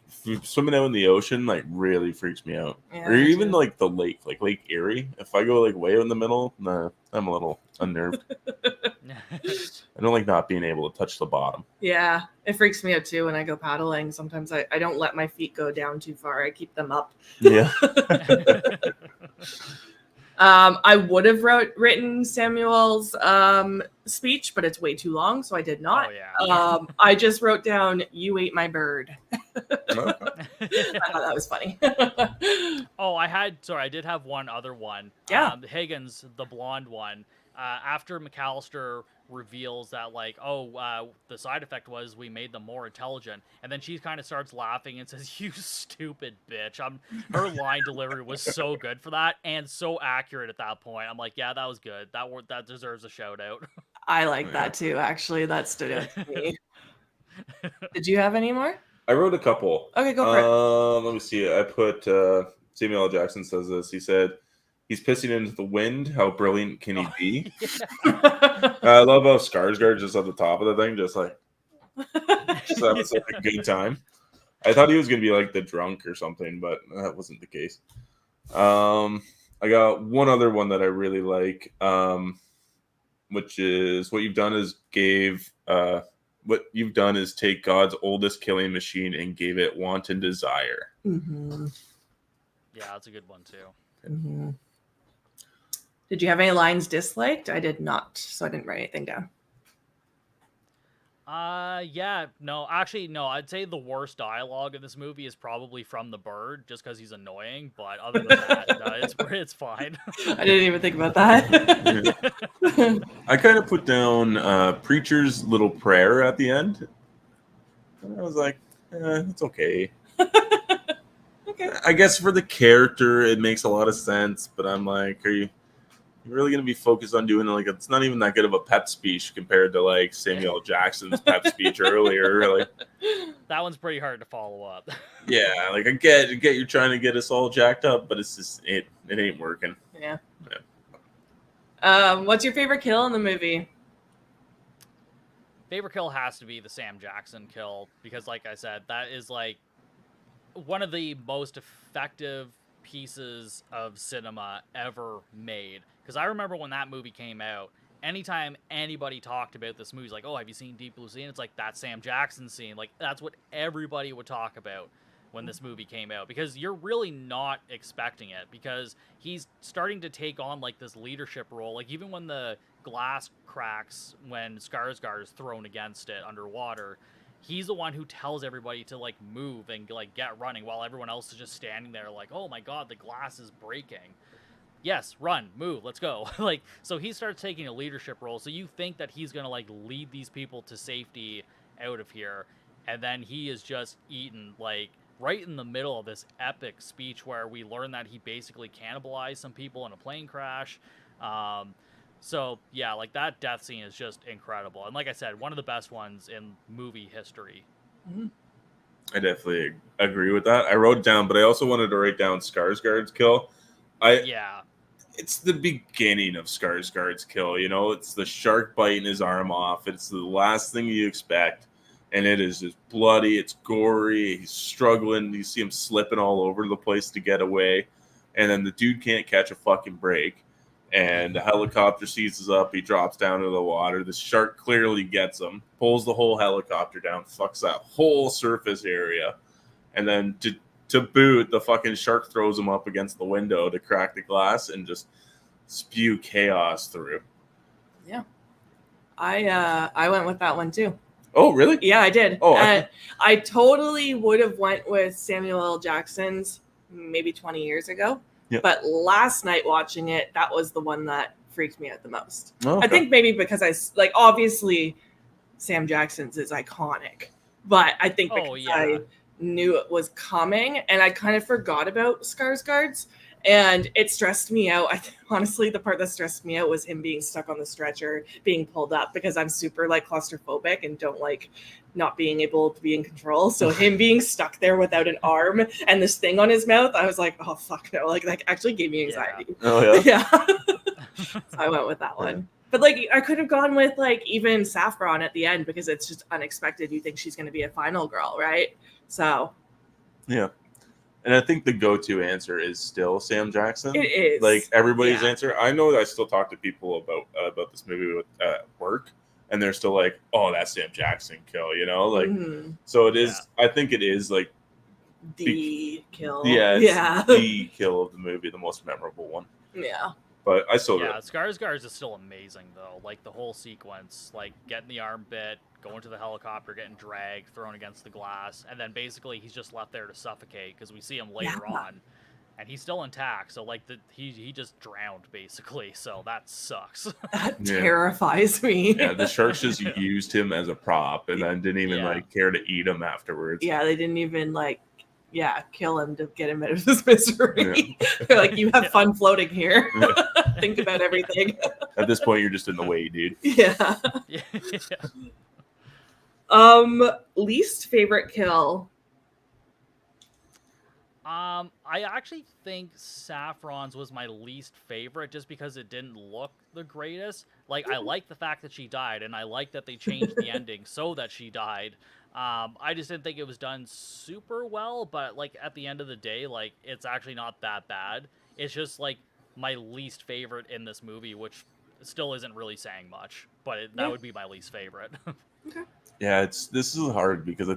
swimming out in the ocean like really freaks me out. Yeah, or me even too. like the lake, like Lake Erie. If I go like way out in the middle, nah, I'm a little unnerved. I don't like not being able to touch the bottom. Yeah, it freaks me out too when I go paddling. Sometimes I don't let my feet go down too far. I keep them up. Yeah. I would have written Samuel's speech, but it's way too long, so I did not. Oh, yeah. I just wrote down, "You ate my bird." I thought that was funny. Oh, I did have one other one. Yeah. Higgins, the blonde one. After McAllister reveals that, like, the side effect was we made them more intelligent, and then she kind of starts laughing and says, "You stupid bitch." Her line delivery was so good for that and so accurate at that point. I'm like, yeah, that was good. That deserves a shout out. I like that too. Actually, that stood out to me. Did you have any more? I wrote a couple. Okay, go for it. Let me see. I put Samuel L. Jackson says this. He said, "He's pissing into the wind. How brilliant can he be?" I love how Skarsgård just at the top of the thing, just like just having such a good time. I thought he was gonna be like the drunk or something, but that wasn't the case. I got one other one that I really like, which is what you've done is take God's oldest killing machine and gave it wanton desire. Mm-hmm. Yeah, that's a good one too. Mm-hmm. Did you have any lines disliked? I did not, so I didn't write anything down. Yeah, no, actually, no. I'd say the worst dialogue in this movie is probably from the bird, just because he's annoying. But other than that, no, it's fine. I didn't even think about that. I kind of put down Preacher's little prayer at the end. I was like, it's okay. Okay. I guess for the character, it makes a lot of sense. But I'm like, are you really going to be focused on doing like it's not even that good of a pep speech compared to like Samuel L. Jackson's pep speech earlier? Like that one's pretty hard to follow up. Yeah, like I get you're trying to get us all jacked up, but it's just it ain't working. Yeah. What's your favorite kill in the movie? Favorite kill has to be the Sam Jackson kill because, like I said, that is like one of the most effective pieces of cinema ever made. Because I remember when that movie came out, anytime anybody talked about this movie, it's like, oh, have you seen Deep Blue Sea? And it's like that Sam Jackson scene. Like, that's what everybody would talk about when this movie came out. Because you're really not expecting it. Because he's starting to take on, like, this leadership role. Like, even when the glass cracks, when Skarsgård is thrown against it underwater, he's the one who tells everybody to, like, move and, like, get running while everyone else is just standing there like, oh my god, the glass is breaking. Yes, run, move, let's go. Like, so he starts taking a leadership role, so you think that he's gonna, like, lead these people to safety out of here, and then he is just eaten, like, right in the middle of this epic speech where we learn that he basically cannibalized some people in a plane crash. So, yeah, like, that death scene is just incredible. And like I said, one of the best ones in movie history. Mm-hmm. I definitely agree with that. I wrote it down, but I also wanted to write down Skarsgård's kill. It's the beginning of Skarsgård's kill, you know? It's the shark biting his arm off. It's the last thing you expect. And it is just bloody. It's gory. He's struggling. You see him slipping all over the place to get away. And then the dude can't catch a fucking break. And the helicopter seizes up. He drops down into the water. The shark clearly gets him, pulls the whole helicopter down, fucks that whole surface area. And then to boot, the fucking shark throws him up against the window to crack the glass and just spew chaos through. Yeah. I went with that one too. Oh, really? Yeah, I did. Oh, I totally would have went with Samuel L. Jackson's maybe 20 years ago. Yep. But last night watching it, that was the one that freaked me out the most. okay. I think maybe because obviously Sam Jackson's is iconic, but I think because I knew it was coming and I kind of forgot about Skarsgård's, and it stressed me out. Honestly, the part that stressed me out was him being stuck on the stretcher, being pulled up, because I'm super claustrophobic and don't like not being able to be in control. So him being stuck there without an arm and this thing on his mouth, I was like, oh fuck no, that actually gave me anxiety. Oh yeah. So I went with that one. But I could have gone with even Saffron at the end, because it's just unexpected. You think she's going to be a final girl, right? So yeah. And I think the go-to answer is still Sam Jackson. It is. Everybody's answer. I know that I still talk to people about this movie with work, and they're still like, "Oh, that's Sam Jackson kill," Mm-hmm. So it is. I think it is the kill. Yeah, the kill of the movie, the most memorable one. Yeah. But I still Skarsgård's is still amazing though. The whole sequence, getting the arm bit, going to the helicopter, getting dragged, thrown against the glass, and then basically he's just left there to suffocate, because we see him later on, and he's still intact. So he just drowned basically. So that sucks. That terrifies me. Yeah, the sharks just used him as a prop, and then didn't even care to eat him afterwards. Yeah, they didn't even kill him to get him out of his misery. Yeah. They're like, you have fun floating here. Think about everything. At this point, you're just in the way, dude. Yeah. Least favorite kill. I actually think Saffron's was my least favorite, just because it didn't look the greatest. I like the fact that she died, and I like that they changed the ending so that she died. I just didn't think it was done super well, but at the end of the day, it's actually not that bad. It's just my least favorite in this movie, which still isn't really saying much, but that would be my least favorite. Okay. Yeah, this is hard, because I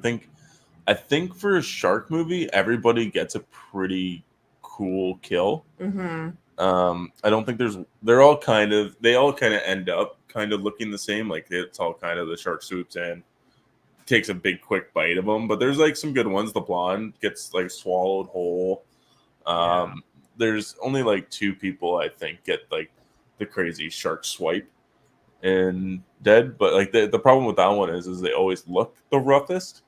think for a shark movie, everybody gets a pretty cool kill. Mm-hmm. I don't think they all kind of end up kind of looking the same. It's all kind of the shark swoops in, takes a big quick bite of them, but there's some good ones. The blonde gets swallowed whole. There's only 2 people I think get the crazy shark swipe and dead, but the problem with that one is they always look the roughest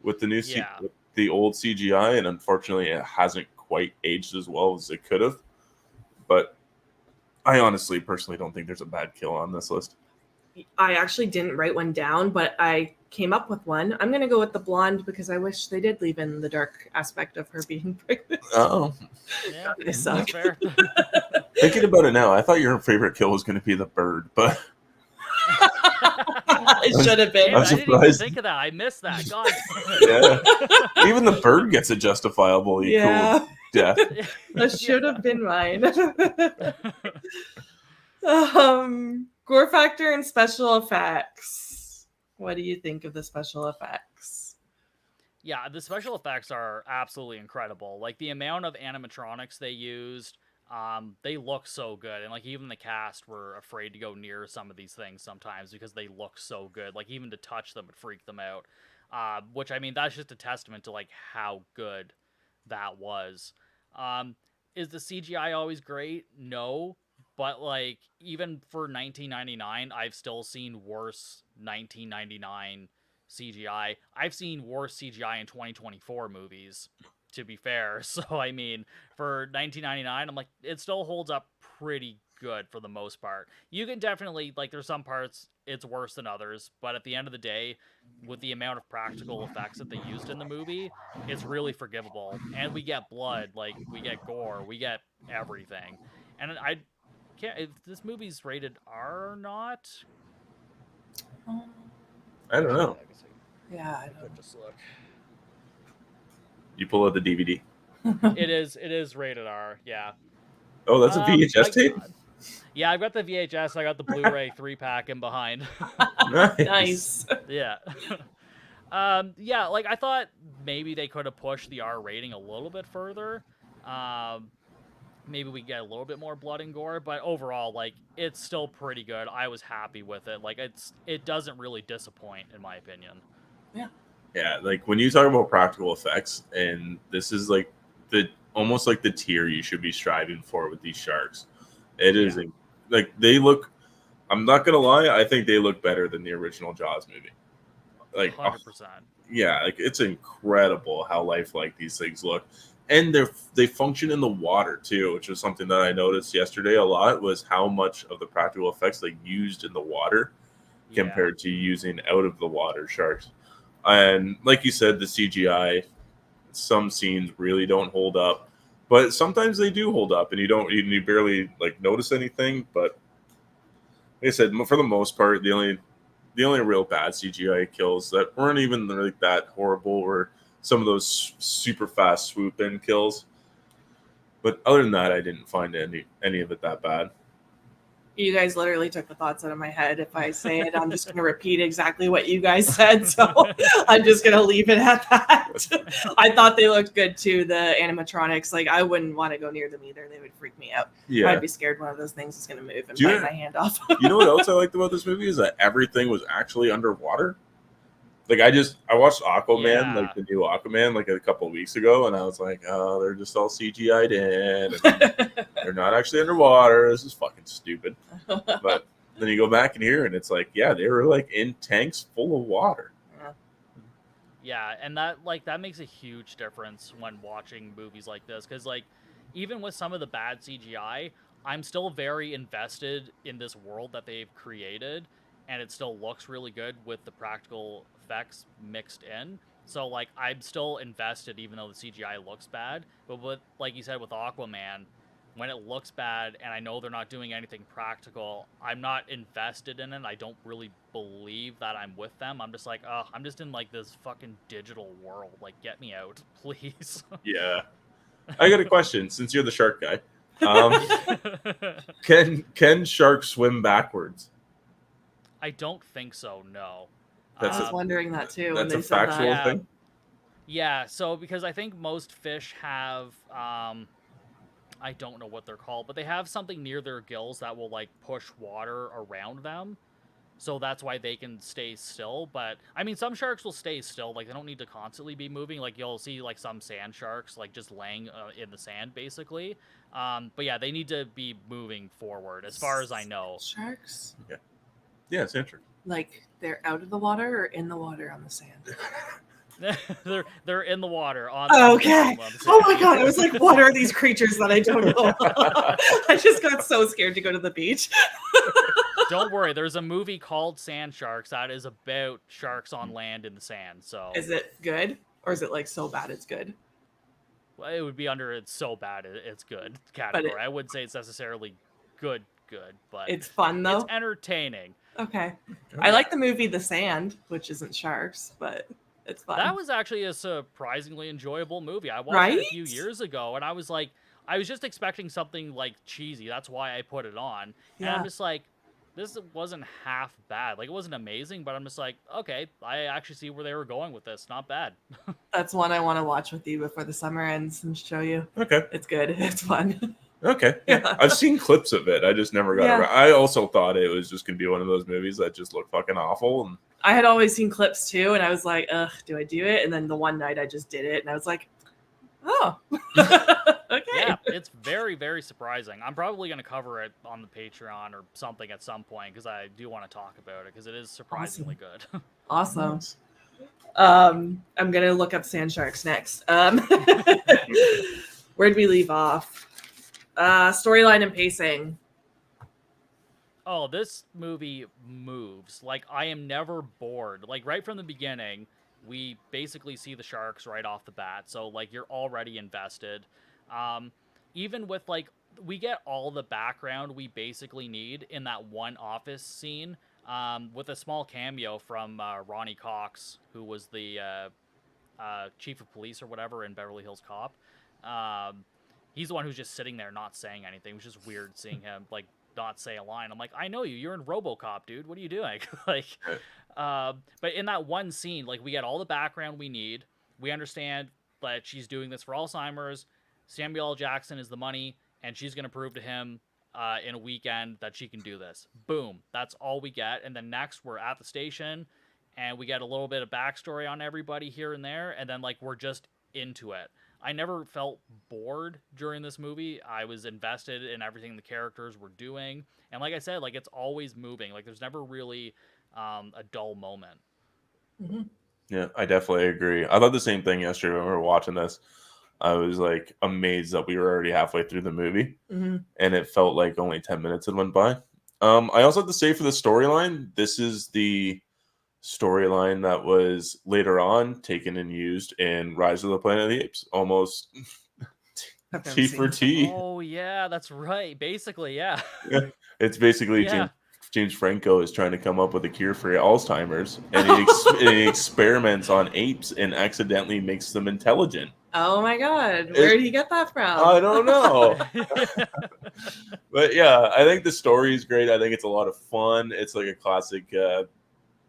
with the new with the old CGI, and unfortunately it hasn't quite aged as well as it could have. But I honestly personally don't think there's a bad kill on this list. I actually didn't write one down, but I came up with one. I'm going to go with the blonde, because I wish they did leave in the dark aspect of her being pregnant. Oh. Yeah, I suck. Fair. Thinking about it now, I thought your favorite kill was going to be the bird, but... It should have been. I didn't even think of that. I missed that. God. Yeah. Even the bird gets a justifiable equal death. That should have been mine. Gore factor and special effects. What do you think of the special effects? Yeah, the special effects are absolutely incredible. The amount of animatronics they used, they look so good, and even the cast were afraid to go near some of these things sometimes, because they look so good. Even to touch them, it freaked them out. Which, I mean, that's just a testament to how good that was. Is the CGI always great? No. But even for 1999, I've still seen worse 1999 CGI. I've seen worse CGI in 2024 movies, to be fair. So I mean, for 1999, I'm it still holds up pretty good for the most part. You can definitely there's some parts it's worse than others, but at the end of the day, with the amount of practical effects that they used in the movie, it's really forgivable. And we get blood, we get gore, we get everything. And I can't, if this movie's rated R or not. I don't know. Yeah, I could just look. You pull out the DVD. It is rated R. Yeah. Oh, that's a VHS tape. Yeah, I've got the VHS. I got the Blu-ray 3-pack in behind. Nice. Yeah. Yeah, I thought maybe they could have pushed the R rating a little bit further. maybe we get a little bit more blood and gore, but overall, like, it's still pretty good. I was happy with it. Like, it doesn't really disappoint, in my opinion. Yeah, like when you talk about practical effects, and this is like the almost like the tier you should be striving for with these sharks. It is like they look. I'm not gonna lie, I think they look better than the original Jaws movie. Like, 100%. yeah, like it's incredible how lifelike these things look, and they function in the water too, which is something that I noticed yesterday a lot. Was how much of the practical effects they used in the water compared to using out of the water sharks. And like you said, the CGI, some scenes really don't hold up, but sometimes they do hold up, and you barely like notice anything. But like I said, for the most part, the only real bad CGI kills that weren't even like that horrible were some of those super fast swoop in kills. But other than that, I didn't find any of it that bad. You guys literally took the thoughts out of my head. If I say it, I'm just going to repeat exactly what you guys said. So I'm just going to leave it at that. I thought they looked good too, the animatronics. Like, I wouldn't want to go near them either. They would freak me out. Yeah, I'd be scared one of those things is going to move and Do you- bite my hand off. you know what else I liked about this movie is that everything was actually underwater. Like I watched Aquaman, Yeah. like the new Aquaman, like a couple of weeks ago, and I was like, oh, they're just all CGI'd in. And they're not actually underwater. This is fucking stupid. But then you go back in here, and it's like, yeah, they were like in tanks full of water. Yeah, and that makes a huge difference when watching movies like this, because like even with some of the bad CGI, I'm still very invested in this world that they've created, and it still looks really good with the practical effects mixed in. So like I'm still invested even though the CGI looks bad. But with, like you said, with Aquaman, when it looks bad and I know they're not doing anything practical, I'm not invested in it. I don't really believe that I'm with them. I'm just like, oh, I'm just in like this fucking digital world. Like, get me out, please. Yeah. I got a question since you're the shark guy. Can sharks swim backwards? I don't think so, no. I was wondering that too. That's when a they said factual that. thing. Yeah, so because I think most fish have I don't know what they're called, but they have something near their gills that will like push water around them. So that's why they can stay still. But I mean, some sharks will stay still. Like, they don't need to constantly be moving. Like, you'll see like some sand sharks like just laying in the sand basically. But yeah, they need to be moving forward as far as I know. Sharks? Yeah, it's interesting. Like, they're out of the water or in the water on the sand? they're in the water on okay. Oh my god, I was like, what are these creatures that I don't know? I just got so scared to go to the beach. Don't worry, there's a movie called Sand Sharks that is about sharks on land in the sand. So is it good, or is it like so bad it's good? Well, it would be under it's so bad it's good category. I wouldn't say it's necessarily good, but it's fun though. It's entertaining. Okay. I like the movie The Sand, which isn't sharks, but it's fun. That was actually a surprisingly enjoyable movie. I watched it a few years ago, and I was like, I was just expecting something like cheesy. That's why I put it on. And I'm just like, this wasn't half bad. Like, it wasn't amazing, but I'm just like, okay, I actually see where they were going with this. Not bad. That's one I want to watch with you before the summer ends and show you. Okay. It's good. It's fun. Okay. Yeah. I've seen clips of it. I just never got around. I also thought it was just going to be one of those movies that just looked fucking awful. And I had always seen clips too, and I was like, ugh, do I do it? And then the one night I just did it, and I was like, oh. Okay. Yeah, it's very, very surprising. I'm probably going to cover it on the Patreon or something at some point because I do want to talk about it because it is surprisingly good. Awesome. I'm going to look up sand sharks next. Where'd we leave off? Storyline and pacing. Oh, this movie moves. Like, I am never bored. Like, right from the beginning, we basically see the sharks right off the bat. So, like, you're already invested. Even with, like, we get all the background we basically need in that one office scene with a small cameo from Ronnie Cox, who was the chief of police or whatever in Beverly Hills Cop. He's the one who's just sitting there not saying anything. It was just weird seeing him, like, not say a line. I'm like, I know you. You're in RoboCop, dude. What are you doing? Like, but in that one scene, like, we get all the background we need. We understand that she's doing this for Alzheimer's. Samuel L. Jackson is the money, and she's gonna prove to him in a weekend that she can do this. Boom, that's all we get. And then next we're at the station, and we get a little bit of backstory on everybody here and there, and then like we're just into it. I never felt bored during this movie. I was invested in everything the characters were doing, and like I said, like it's always moving. Like there's never really a dull moment. Mm-hmm. Yeah, I definitely agree. I thought the same thing yesterday when we were watching this. I was like amazed that we were already halfway through the movie, Mm-hmm. and it felt like only 10 minutes had went by. I also have to say for the storyline, this is the storyline that was later on taken and used in Rise of the Planet of the Apes, almost I've never T for seen T. Oh yeah, that's right. Basically, yeah. Yeah. It's basically Yeah. James Franco is trying to come up with a cure for Alzheimer's, and he experiments on apes and accidentally makes them intelligent. Oh my god, where did he get that from? I don't know. But yeah, I think the story is great. I think it's a lot of fun. It's like a classic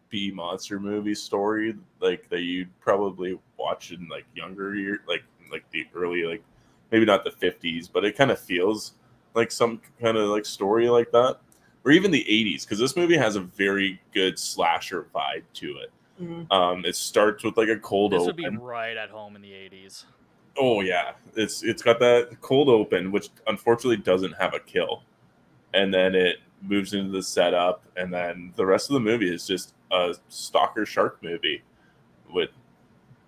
B monster movie story, like that you'd probably watch in like younger year, like the early, like maybe not the 50s, but it kind of feels like some kind of like story like that, or even the 80s, because this movie has a very good slasher vibe to it. Mhm. It starts with like a cold This open. would be right at home in the 80s. Oh yeah, it's got that cold open, which unfortunately doesn't have a kill, and then it moves into the setup, and then the rest of the movie is just a stalker shark movie with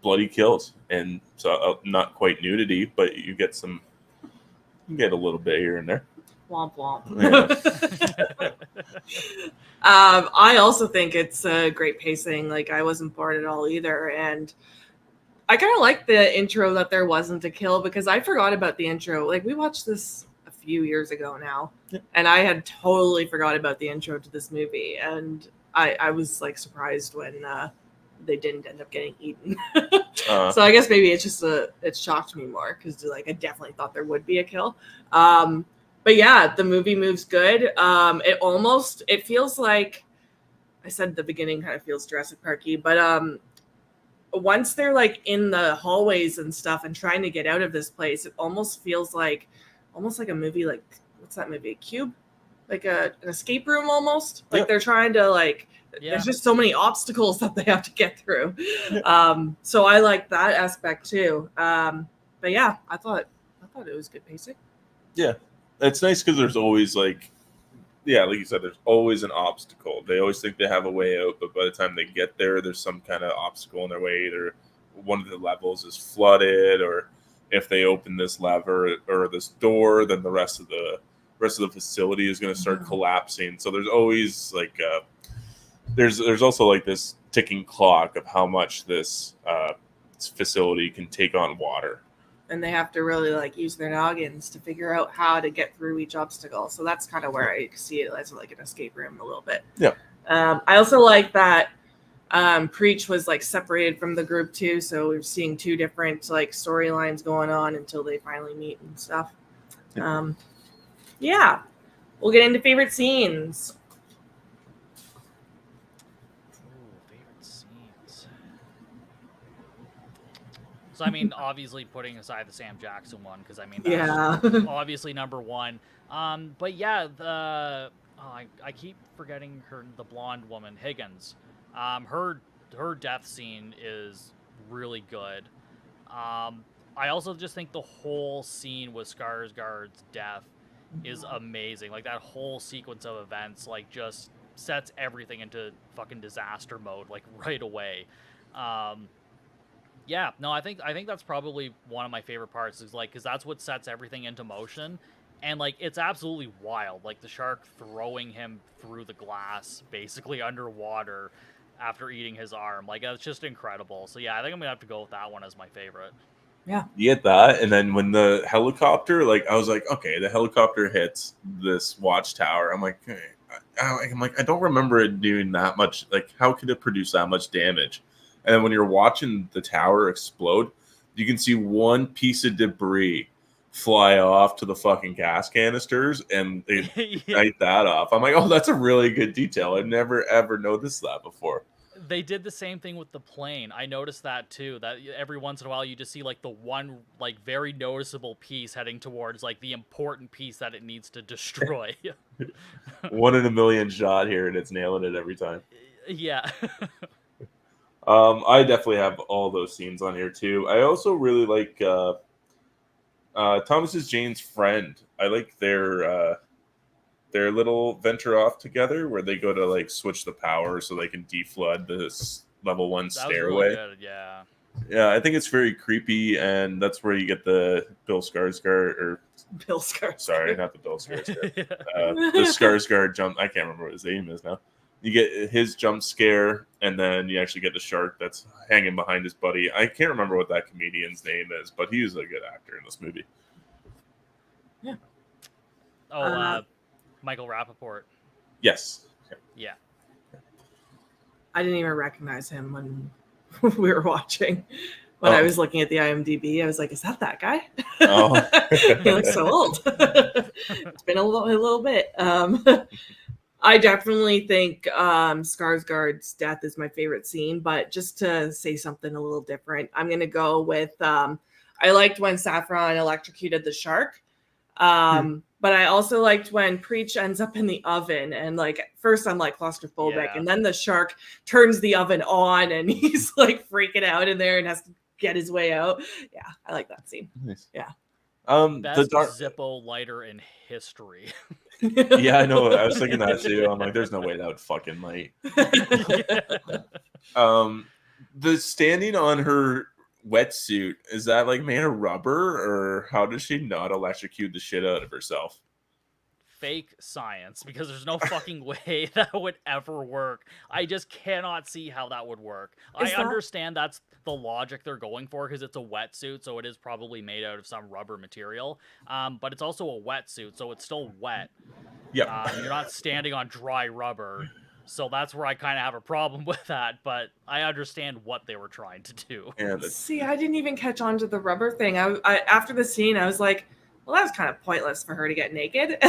bloody kills, and so not quite nudity, but you get a little bit here and there. Womp womp. Yeah. I also think it's a great pacing. Like I wasn't bored at all either, and I kind of like the intro that there wasn't a kill because I forgot about the intro. Like we watched this a few years ago now, and I had totally forgot about the intro to this movie, and I was like surprised when they didn't end up getting eaten. So I guess maybe it's just it shocked me more because like I definitely thought there would be a kill. But yeah, the movie moves good. It feels like I said at the beginning kind of feels Jurassic Parky, but once they're like in the hallways and stuff and trying to get out of this place, it almost feels like a movie like what's that movie? Cube? Like an escape room almost. Like they're trying to like there's just so many obstacles that they have to get through. So I like that aspect too. But yeah, I thought it was good pacing. Yeah. It's nice because there's always like you said, there's always an obstacle. They always think they have a way out, but by the time they get there, there's some kind of obstacle in their way. Either one of the levels is flooded, or if they open this lever or this door, then the rest of the facility is going to start collapsing. So there's always like there's also like this ticking clock of how much this facility can take on water. And they have to really like use their noggins to figure out how to get through each obstacle. So that's kind of where I see it as like an escape room a little bit. Yeah. I also like that Preach was like separated from the group too. So we're seeing two different like storylines going on until they finally meet and stuff. Yeah. We'll get into favorite scenes. So, I mean, obviously putting aside the Sam Jackson one, because I mean, that's obviously number one. But yeah, I keep forgetting the blonde woman, Higgins. Her death scene is really good. I also just think the whole scene with Skarsgård's death is amazing. Like that whole sequence of events, like just sets everything into fucking disaster mode, like right away. Yeah, no, I think that's probably one of my favorite parts is like because that's what sets everything into motion, and like it's absolutely wild. Like the shark throwing him through the glass, basically underwater, after eating his arm. Like it's just incredible. So yeah, I think I'm gonna have to go with that one as my favorite. Yeah, you get that, and then when the helicopter, like I was like, okay, the helicopter hits this watchtower. I'm like, I don't remember it doing that much. Like, how could it produce that much damage? And then when you're watching the tower explode, you can see one piece of debris fly off to the fucking gas canisters, and they light that off. I'm like, oh, that's a really good detail. I've never ever noticed that before. They did the same thing with the plane. I noticed that too. That every once in a while you just see like the one like very noticeable piece heading towards like the important piece that it needs to destroy. 1 in a million shot here, and it's nailing it every time. Yeah. I definitely have all those scenes on here too. I also really like Thomas's Jane's friend. I like their little venture off together where they go to like switch the power so they can deflood this level 1 That was stairway. really good, yeah. Yeah, I think it's very creepy, and that's where you get the Bill Skarsgård, or Bill Skarsgård. sorry, not the Bill Skarsgård, Yeah. the Skarsgård jump. I can't remember what his name is now. You get his jump scare, and then you actually get the shark that's hanging behind his buddy. I can't remember what that comedian's name is, but he's a good actor in this movie. Yeah. Oh, Michael Rappaport. Yes. Yeah. I didn't even recognize him when we were watching. When I was looking at the IMDb, I was like, "Is that guy?" Oh. He looks so old. It's been a little bit. I definitely think Skarsgård's death is my favorite scene, but just to say something a little different, I'm going to go with I liked when Saffron electrocuted the shark. But I also liked when Preach ends up in the oven, and like at first I'm like claustrophobic, Yeah. and then the shark turns the oven on and he's like freaking out in there and has to get his way out. Yeah, I like that scene. Nice. Yeah. Best Zippo lighter in history. Yeah, I know. I was thinking that too. I'm like, there's no way that would fucking light. The standing on her wetsuit, is that like made of rubber, or how does she not electrocute the shit out of herself? Fake science, because there's no fucking way that would ever work. I just cannot see how that would work. I understand that's the logic they're going for because it's a wetsuit, so it is probably made out of some rubber material. But it's also a wetsuit, so it's still wet. Yeah. You're not standing on dry rubber. So that's where I kind of have a problem with that, but I understand what they were trying to do. See, I didn't even catch on to the rubber thing. I after the scene, I was like, well, that was kind of pointless for her to get naked.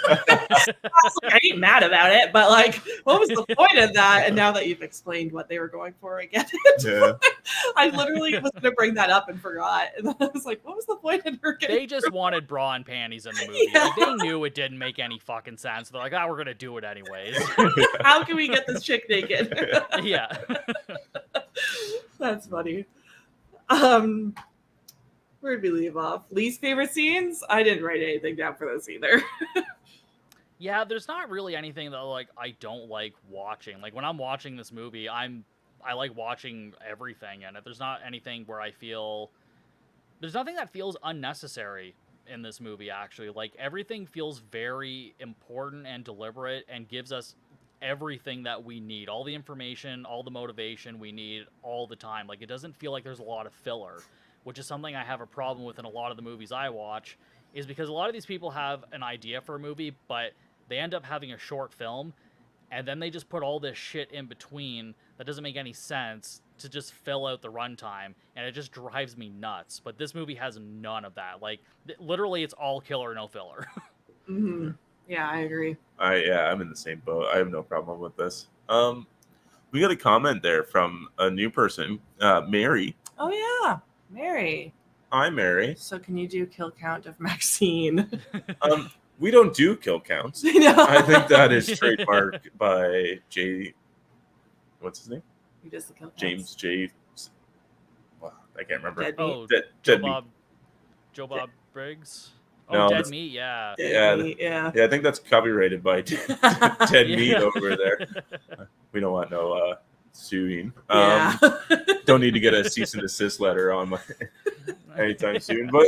I ain't mad about it, but like, what was the point of that? And now that you've explained what they were going for, I get it. Yeah. I literally was going to bring that up and forgot. And I was like, what was the point of her getting... They just wanted bra and panties in the movie. Yeah. Like, they knew it didn't make any fucking sense. They're like, we're going to do it anyways. How can we get this chick naked? Yeah. That's funny. Where'd we leave off? Least favorite scenes? I didn't write anything down for those either. Yeah, there's not really anything that like I don't like watching. Like when I'm watching this movie, I like watching everything in it. There's not anything where I feel there's nothing that feels unnecessary in this movie actually. Like everything feels very important and deliberate and gives us everything that we need. All the information, all the motivation we need all the time. Like it doesn't feel like there's a lot of filler, which is something I have a problem with in a lot of the movies I watch, is because a lot of these people have an idea for a movie, but they end up having a short film, and then they just put all this shit in between that doesn't make any sense to just fill out the runtime, and it just drives me nuts. But this movie has none of that. Like, literally, it's all killer, no filler. Mm-hmm. Yeah, I agree. I'm in the same boat. I have no problem with this. We got a comment there from a new person, Mary. Oh, yeah. Mary. Hi, Mary. So can you do kill count of Maxine? We don't do kill counts. No. I think that is trademarked by what's his name? He does the kill counts. James J. Wow, I can't remember. Dead Oh, Meat. Joe Bob Briggs? No, Oh, Dead Meat, yeah. Dead Meat, yeah. Yeah, I think that's copyrighted by Dead Meat over there. We don't want no suing. Yeah. Don't need to get a cease and desist letter on my anytime soon. But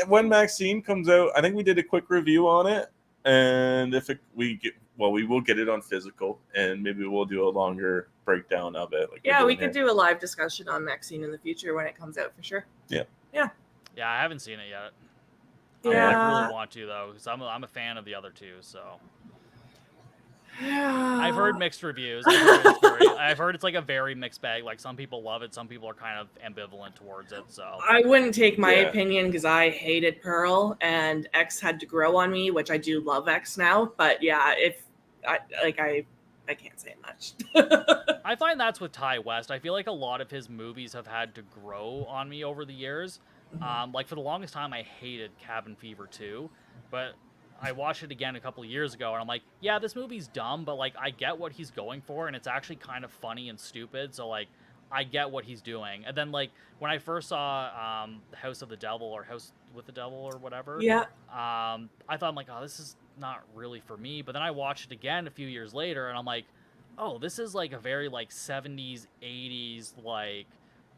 when Maxine comes out, I think we did a quick review on it, and we will get it on physical, and maybe we'll do a longer breakdown of it. Like yeah, we could do a live discussion on Maxine in the future when it comes out for sure. Yeah. Yeah, I haven't seen it yet. Yeah. I really want to though, because I'm a fan of the other two. So Yeah. I've heard mixed reviews. I've heard it's like a very mixed bag. Like some people love it, some people are kind of ambivalent towards it. So I wouldn't take my opinion because I hated Pearl and X had to grow on me, which I do love X now. But yeah, if I I can't say much. I find that's with Ty West. I feel like a lot of his movies have had to grow on me over the years. Like for the longest time, I hated Cabin Fever 2, but I watched it again a couple of years ago, and I'm like, yeah, this movie's dumb, but like I get what he's going for, and it's actually kind of funny and stupid. So like, I get what he's doing. And then like when I first saw House of the Devil or House with the Devil or whatever, Yeah. I thought I'm like, oh, this is not really for me. But then I watched it again a few years later, and I'm like, oh, this is like a very like 70s, 80s like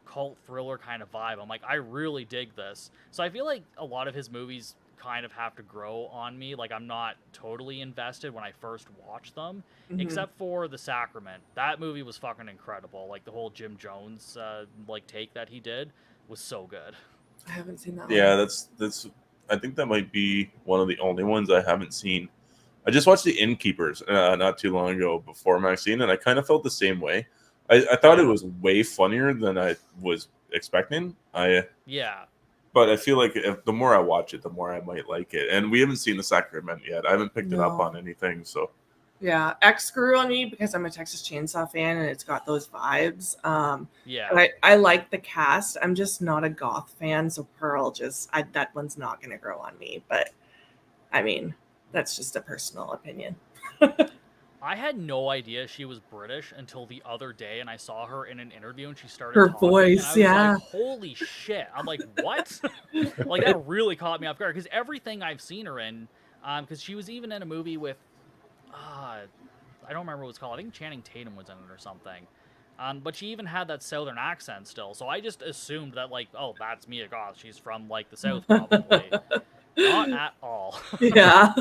cult thriller kind of vibe. I'm like, I really dig this. So I feel like a lot of his movies kind of have to grow on me. Like I'm not totally invested when I first watch them, except for The Sacrament. That movie was fucking incredible. Like the whole Jim Jones like take that he did was so good. I haven't seen that Yeah, one. that's. I think that might be one of the only ones I haven't seen. I just watched The Innkeepers not too long ago before Maxine, and I kind of felt the same way. I thought it was way funnier than I was expecting. Yeah. But I feel like the more I watch it, the more I might like it. And we haven't seen The Sacrament yet. I haven't picked it up No. on anything. So Yeah, X grew on me because I'm a Texas Chainsaw fan and it's got those vibes. Yeah. And I like the cast. I'm just not a goth fan, so Pearl that one's not going to grow on me. But I mean, that's just a personal opinion. I had no idea she was British until the other day, and I saw her in an interview, and she started Her talking, voice, and I was yeah. like, "Holy shit!" I'm like, "What?" Like that really caught me off guard because everything I've seen her in, because she was even in a movie with, I don't remember what it's called. I think Channing Tatum was in it or something. But she even had that southern accent still, so I just assumed that like, oh, that's Mia Goth. She's from like the south, probably. Not at all. Yeah.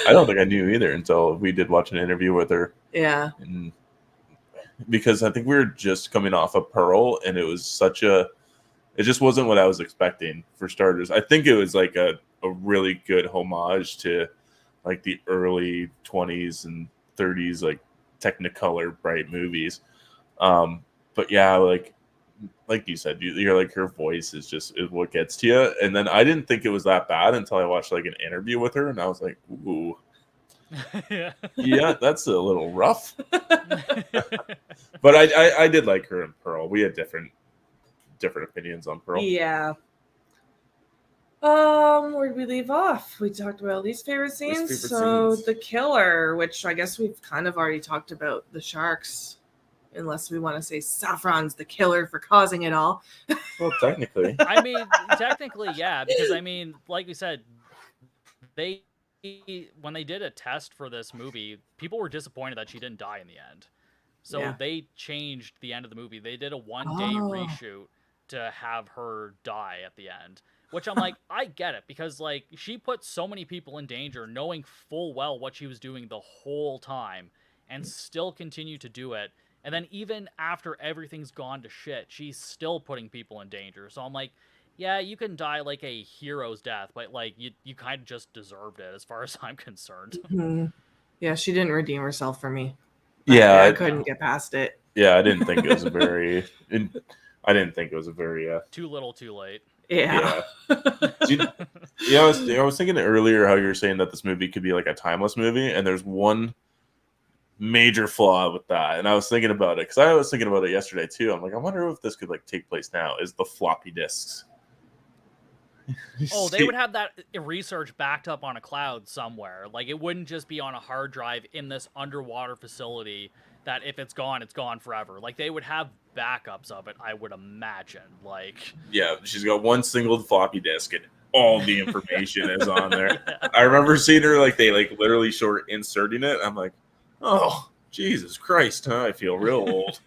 I don't think I knew either until we did watch an interview with her. Yeah. And because I think we were just coming off of Pearl, and it was it just wasn't what I was expecting for starters. I think it was like a really good homage to like the early 20s and 30s, like Technicolor bright movies. But yeah, like you said, you're like, her voice is what gets to you. And then I didn't think it was that bad until I watched like an interview with her, and I was like, ooh, yeah, that's a little rough. But I did like her in Pearl. We had different opinions on Pearl. Yeah. Where did we leave off? We talked about least favorite scenes. The killer, which I guess we've kind of already talked about the sharks, unless we want to say Saffron's the killer for causing it all. Well, technically. I mean, technically, yeah, because I mean, like we said, when they did a test for this movie, people were disappointed that she didn't die in the end. So they changed the end of the movie. They did a 1-day reshoot to have her die at the end. Which I'm like, I get it, because like she put so many people in danger knowing full well what she was doing the whole time and still continue to do it. And then even after everything's gone to shit, she's still putting people in danger. So I'm like, yeah, you can die like a hero's death, but like you kind of just deserved it as far as I'm concerned. Mm-hmm. Yeah, she didn't redeem herself for me. Yeah, I couldn't get past it. Yeah, I didn't think it was a very Too little, too late. Yeah. I was thinking earlier how you were saying that this movie could be like a timeless movie, and there's one major flaw with that. And I was thinking about it because I was thinking about it yesterday too. I'm like, I wonder if this could like take place now. Is the floppy disks? Oh, they would have that research backed up on a cloud somewhere. Like it wouldn't just be on a hard drive in this underwater facility that if it's gone forever. Like they would have backups of it, I would imagine. Like, yeah, she's got one single floppy disk and all the information is on there. Yeah. I remember seeing her like they like literally short inserting it. I'm like, oh Jesus Christ, huh? I feel real old.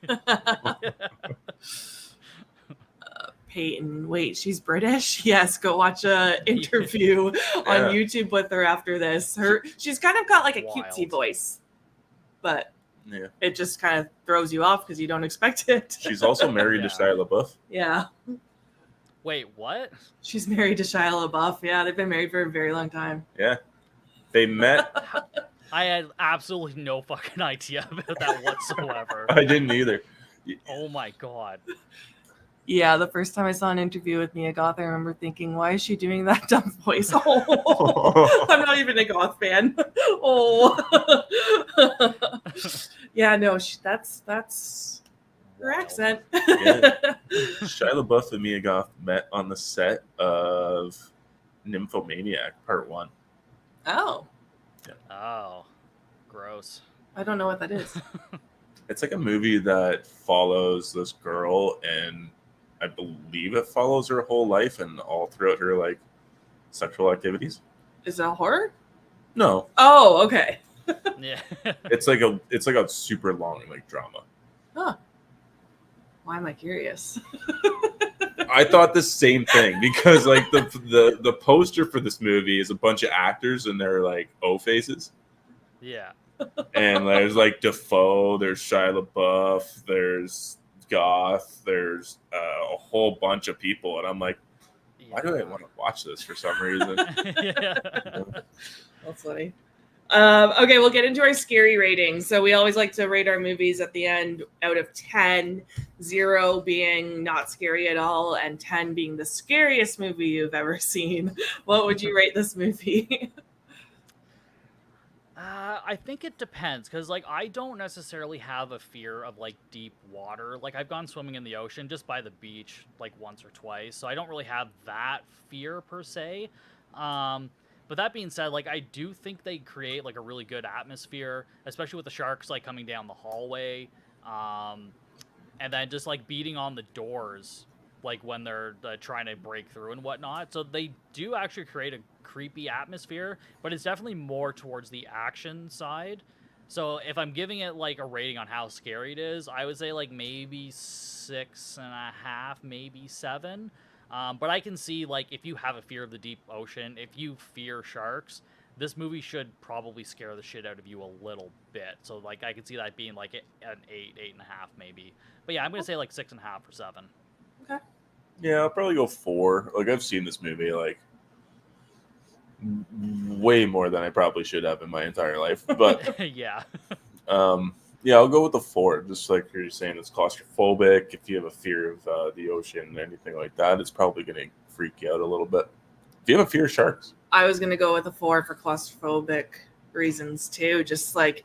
Peyton, wait, she's British? Yes, go watch a interview on YouTube with her after this. She's kind of got like a cutesy voice, but it just kind of throws you off because you don't expect it. She's also married to Shia LaBeouf. Yeah. Wait, what? She's married to Shia LaBeouf. Yeah, they've been married for a very long time. Yeah. They met. I had absolutely no fucking idea about that whatsoever. I didn't either. Oh my God. Yeah, the first time I saw an interview with Mia Goth, I remember thinking, why is she doing that dumb voice? Oh, I'm not even a Goth fan. Oh. Yeah, no, that's her Wild. accent. Yeah. Shia LaBeouf and Mia Goth met on the set of Nymphomaniac Part 1. Oh, Oh, gross. I don't know what that is. It's like a movie that follows this girl, and I believe it follows her whole life and all throughout her like sexual activities. Is it a horror? No, Oh, okay. Yeah. it's like a super long like drama. Huh. Why am I curious? I thought the same thing because like the poster for this movie is a bunch of actors and they're like O faces. Yeah. And there's like Defoe, there's Shia LaBeouf, there's Goth, there's a whole bunch of people, and I'm like, why do I want to watch this for some reason? Yeah. That's funny. Okay, we'll get into our scary ratings. So we always like to rate our movies at the end out of 10, 0 being not scary at all, and 10 being the scariest movie you've ever seen. What would you rate this movie? I think it depends, because like I don't necessarily have a fear of like deep water. Like I've gone swimming in the ocean just by the beach like once or twice, so I don't really have that fear per se. But that being said, like I do think they create like a really good atmosphere, especially with the sharks like coming down the hallway, and then just like beating on the doors like when they're trying to break through and whatnot. So they do actually create a creepy atmosphere, but it's definitely more towards the action side. So if I'm giving it like a rating on how scary it is, I would say like maybe 6.5, maybe 7. But I can see like if you have a fear of the deep ocean, if you fear sharks, this movie should probably scare the shit out of you a little bit. So like I could see that being like an 8, 8.5 maybe. But yeah, I'm gonna say like 6.5 or 7. Okay. Yeah, I'll probably go 4. Like I've seen this movie like way more than I probably should have in my entire life. But Yeah. yeah, I'll go with the 4. Just like you're saying, it's claustrophobic. If you have a fear of the ocean, anything like that, it's probably going to freak you out a little bit. If you have a fear of sharks, I was going to go with a 4 for claustrophobic reasons too. Just like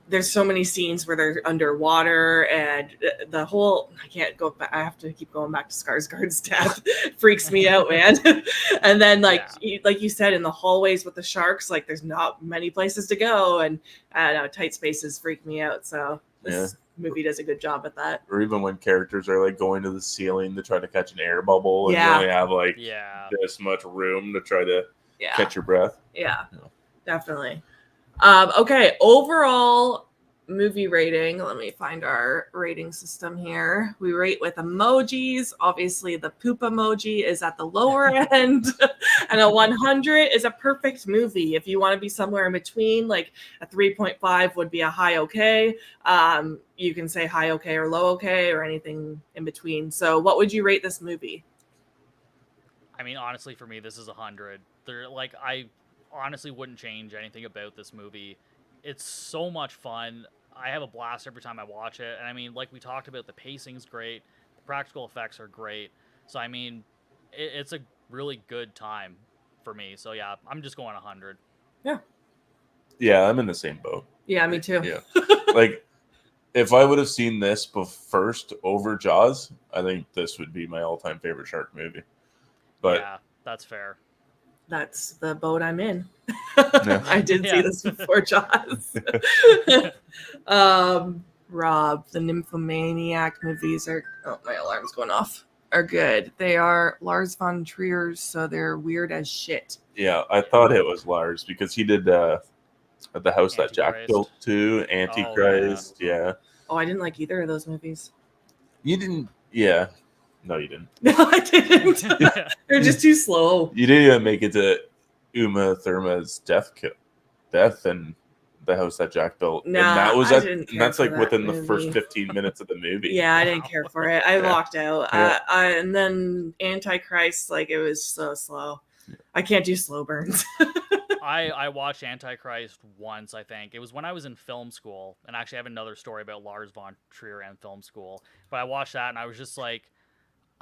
there's so many scenes where they're underwater, and the whole I can't go back. I have to keep going back to Skarsgård's death. Freaks me out, man. And then like you said, in the hallways with the sharks, like there's not many places to go, and tight spaces freak me out. So this movie does a good job at that. Or even when characters are like going to the ceiling to try to catch an air bubble, and you only have like this much room to try to catch your breath. Yeah. Definitely. Okay, overall movie rating. Let me find our rating system here. We rate with emojis. Obviously, the poop emoji is at the lower end, and a 100 is a perfect movie. If you want to be somewhere in between, like a 3.5 would be a high okay. You can say high okay or low okay or anything in between. So what would you rate this movie? I mean, honestly, for me, this is 100. I honestly wouldn't change anything about this movie. It's so much fun. I have a blast every time I watch it. And I mean, like we talked about, the pacing's great. The practical effects are great. So, I mean, it's a really good time for me. So, yeah, I'm just going 100. Yeah. Yeah, I'm in the same boat. Yeah, me too. Yeah. Like, if I would have seen this first over Jaws, I think this would be my all-time favorite shark movie. But yeah, that's fair. That's the boat I'm in. I did see this before Jaws. Rob, the Nymphomaniac movies are... Oh, my alarm's going off. Are good. They are Lars von Trier's, so they're weird as shit. Yeah, I thought it was Lars because he did the house that Jack built too, Antichrist. Oh, yeah. Oh, I didn't like either of those movies. You didn't? Yeah. No, you didn't. No, I didn't. They're just too slow. You didn't even make it to Uma Thurman's death and the house that Jack built. No, and that was that's like within movie. The first 15 minutes of the movie. Yeah, I didn't care for it. I walked out. And then Antichrist, like it was so slow. I can't do slow burns. I watched Antichrist once, I think. It was when I was in film school, and actually I have another story about Lars von Trier and film school. But I watched that and I was just like,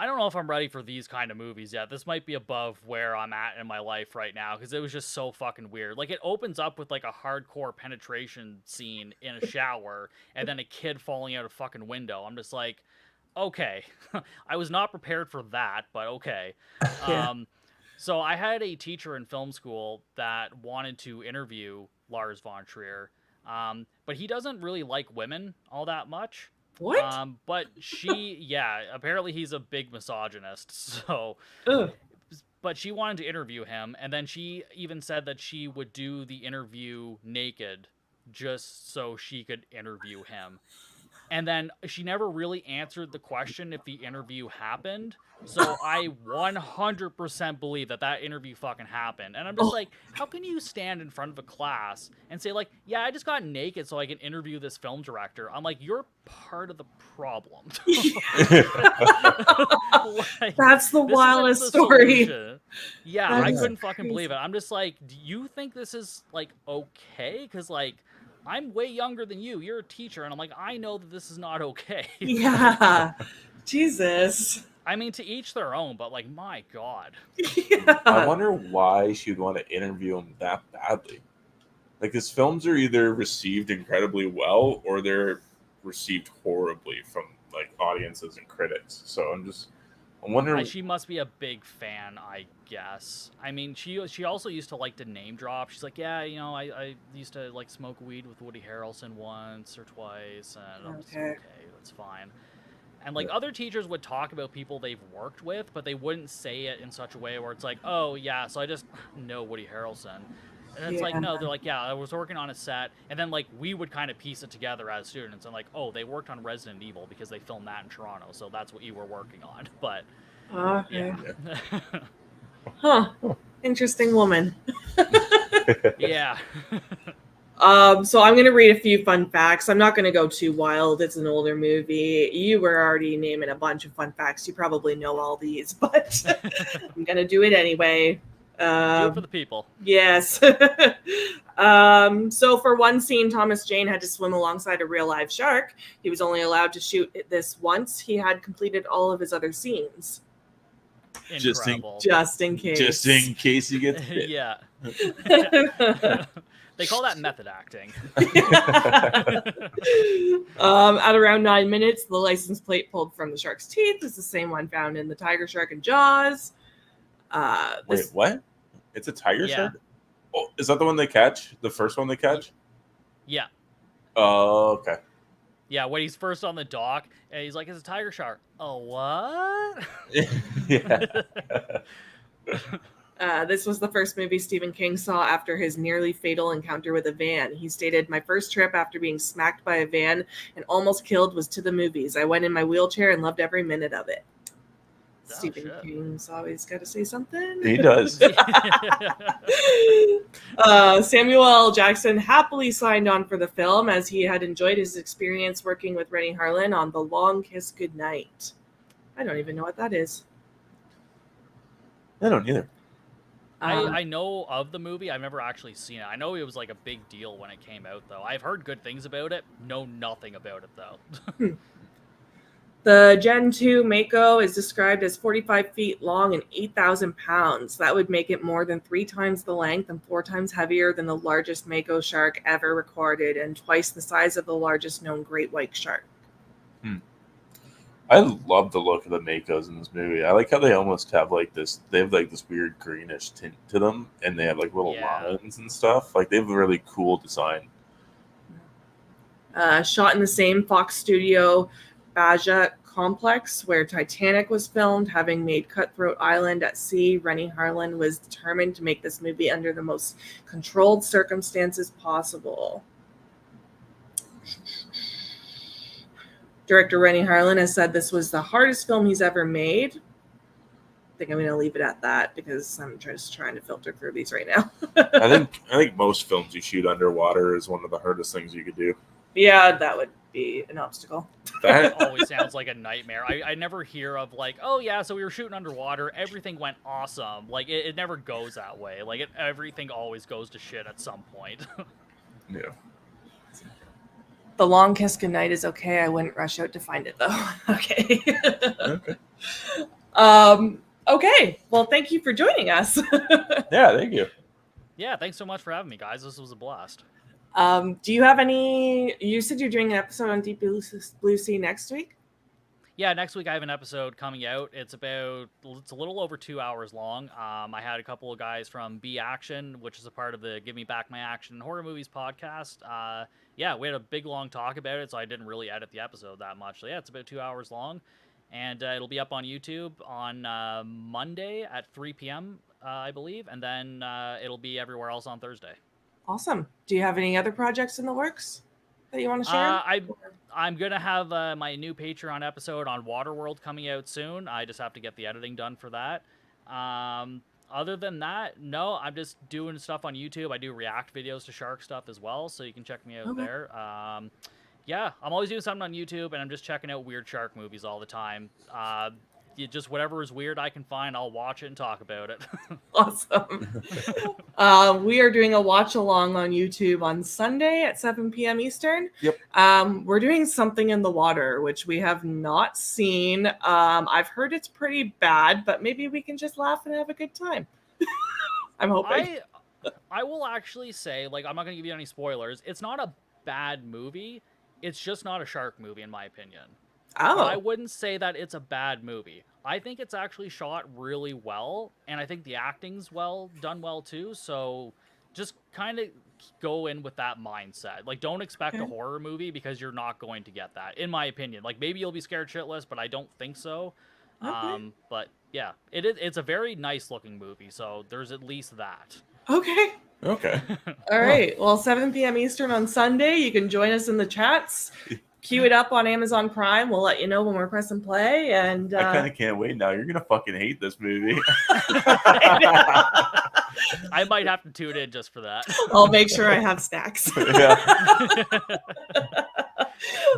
I don't know if I'm ready for these kind of movies yet. This might be above where I'm at in my life right now because it was just so fucking weird. Like, it opens up with like a hardcore penetration scene in a shower and then a kid falling out a fucking window. I'm just like, okay. I was not prepared for that, but okay. Yeah. So I had a teacher in film school that wanted to interview Lars von Trier, but he doesn't really like women all that much. What? But yeah, apparently he's a big misogynist. So, Ugh. but she wanted to interview him, and then she even said that she would do the interview naked just so she could interview him. And then she never really answered the question if the interview happened. So I 100% believe that interview fucking happened. And I'm just like, how can you stand in front of a class and say, like, yeah, I just got naked so I can interview this film director? I'm like, you're part of the problem. Like, That's the wildest story. Solution. Yeah, That I is couldn't fucking crazy. believe it. I'm just like, do you think this is, like, okay? Because, like, I'm way younger than you. You're a teacher. And I'm like, I know that this is not okay. Yeah. Jesus. I mean, to each their own, but, like, my God. Yeah. I wonder why she would want to interview him that badly. Like, his films are either received incredibly well or they're received horribly from, like, audiences and critics. So I'm wondering. She must be a big fan, I guess. I mean, she also used to like to name drop. She's like, yeah, you know, I used to like smoke weed with Woody Harrelson once or twice, and I'm just like, okay, that's fine. And like other teachers would talk about people they've worked with, but they wouldn't say it in such a way where it's like, oh yeah, so I just know Woody Harrelson. And it's like, no, they're like, yeah, I was working on a set. And then, like, we would kind of piece it together as students. And, like, oh, they worked on Resident Evil because they filmed that in Toronto. So that's what you were working on. But, Okay. yeah. Huh. Interesting woman. Yeah. So I'm going to read a few fun facts. I'm not going to go too wild. It's an older movie. You were already naming a bunch of fun facts. You probably know all these, but I'm going to do it anyway. Do it for the people. Yes. So for one scene, Thomas Jane had to swim alongside a real live shark. He was only allowed to shoot this once. He had completed all of his other scenes. Incredible. Just in case. Just in case you get bit. Yeah. They call that method acting. At around 9 minutes, the license plate pulled from the shark's teeth is the same one found in the tiger shark and Jaws. Wait, what? It's a tiger Yeah. shark? Oh, is that the one they catch? The first one they catch? Yeah. Oh, okay. Yeah, when he's first on the dock, and he's like, it's a tiger shark. Oh, what? Yeah. This was the first movie Stephen King saw after his nearly fatal encounter with a van. He stated, my first trip after being smacked by a van and almost killed was to the movies. I went in my wheelchair and loved every minute of it. Oh, Stephen shit. King's always got to say something. He does. Samuel L. Jackson happily signed on for the film as he had enjoyed his experience working with Rennie Harlin on The Long Kiss Goodnight. I don't even know what that is. I don't either. I know of the movie. I've never actually seen it. I know it was like a big deal when it came out, though. I've heard good things about it. Know nothing about it, though. The Gen 2 Mako is described as 45 feet long and 8,000 pounds. That would make it more than 3 times the length and 4 times heavier than the largest Mako shark ever recorded and twice the size of the largest known great white shark. I love the look of the Makos in this movie. I like how they almost have like this. They have like this weird greenish tint to them, and they have like little lines and stuff. Like they have a really cool design. Shot in the same Fox Studio Baja complex where Titanic was filmed, having made Cutthroat Island at sea, Rennie Harlin was determined to make this movie under the most controlled circumstances possible. Director Rennie Harlin has said this was the hardest film he's ever made. I think I'm going to leave it at that because I'm just trying to filter through these right now. I think most films you shoot underwater is one of the hardest things you could do. Yeah, that would be an obstacle. That Always sounds like a nightmare. I never hear of like, oh yeah, so we were shooting underwater, everything went awesome. Like it never goes that way. Like everything always goes to shit at some point. yeah. The long kiss goodnight is okay. I wouldn't rush out to find it though. Okay. Okay. Okay. Well, thank you for joining us. Yeah, thank you. Yeah, thanks so much for having me, guys. This was a blast. Do you have any? You said you're doing an episode on Deep Blue Sea next week. Yeah, next week I have an episode coming out. It's a little over 2 hours long. I had a couple of guys from B Action, which is a part of the Give Me Back My Action horror movies podcast. Yeah, we had a big long talk about it, so I didn't really edit the episode that much. So yeah, it's about 2 hours long, and it'll be up on YouTube on Monday at 3 p.m. I believe, and then it'll be everywhere else on Thursday. Awesome. Do you have any other projects in the works that you want to share? I'm gonna have my new Patreon episode on Waterworld coming out soon. I just have to get the editing done for that. Other than that, no, I'm just doing stuff on YouTube. I do react videos to shark stuff as well, so you can check me out there. Yeah, I'm always doing something on YouTube, and I'm just checking out weird shark movies all the time. Just whatever is weird I can find, I'll watch it and talk about it. Awesome. We are doing a watch along on YouTube on Sunday at 7 p.m. Eastern. Yep. We're doing Something in the Water, which we have not seen. I've heard it's pretty bad, but maybe we can just laugh and have a good time. I'm hoping. I will actually say, like, I'm not going to give you any spoilers. It's not a bad movie. It's just not a shark movie, in my opinion. Oh. But I wouldn't say that it's a bad movie. I think it's actually shot really well, and I think the acting's done well too. So just kind of go in with that mindset. Like, don't expect a horror movie, because you're not going to get that, in my opinion. Like, maybe you'll be scared shitless, but I don't think so. But yeah, it's a very nice looking movie, so there's at least that. Okay. Okay. All right. Well, 7 p.m. Eastern on Sunday. You can join us in the chats. Queue it up on Amazon Prime. We'll let you know when we're pressing play. And I kind of can't wait now. You're gonna fucking hate this movie. I might have to tune in just for that. I'll make sure I have snacks. Yeah,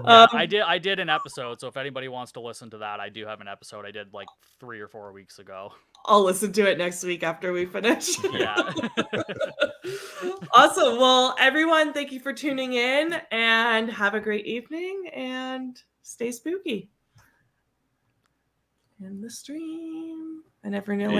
I did an episode, so if anybody wants to listen to that, I do have an episode I did like 3 or 4 weeks ago. I'll listen to it next week after we finish. Yeah. Awesome. Well, everyone, thank you for tuning in, and have a great evening, and stay spooky. And the stream. I never know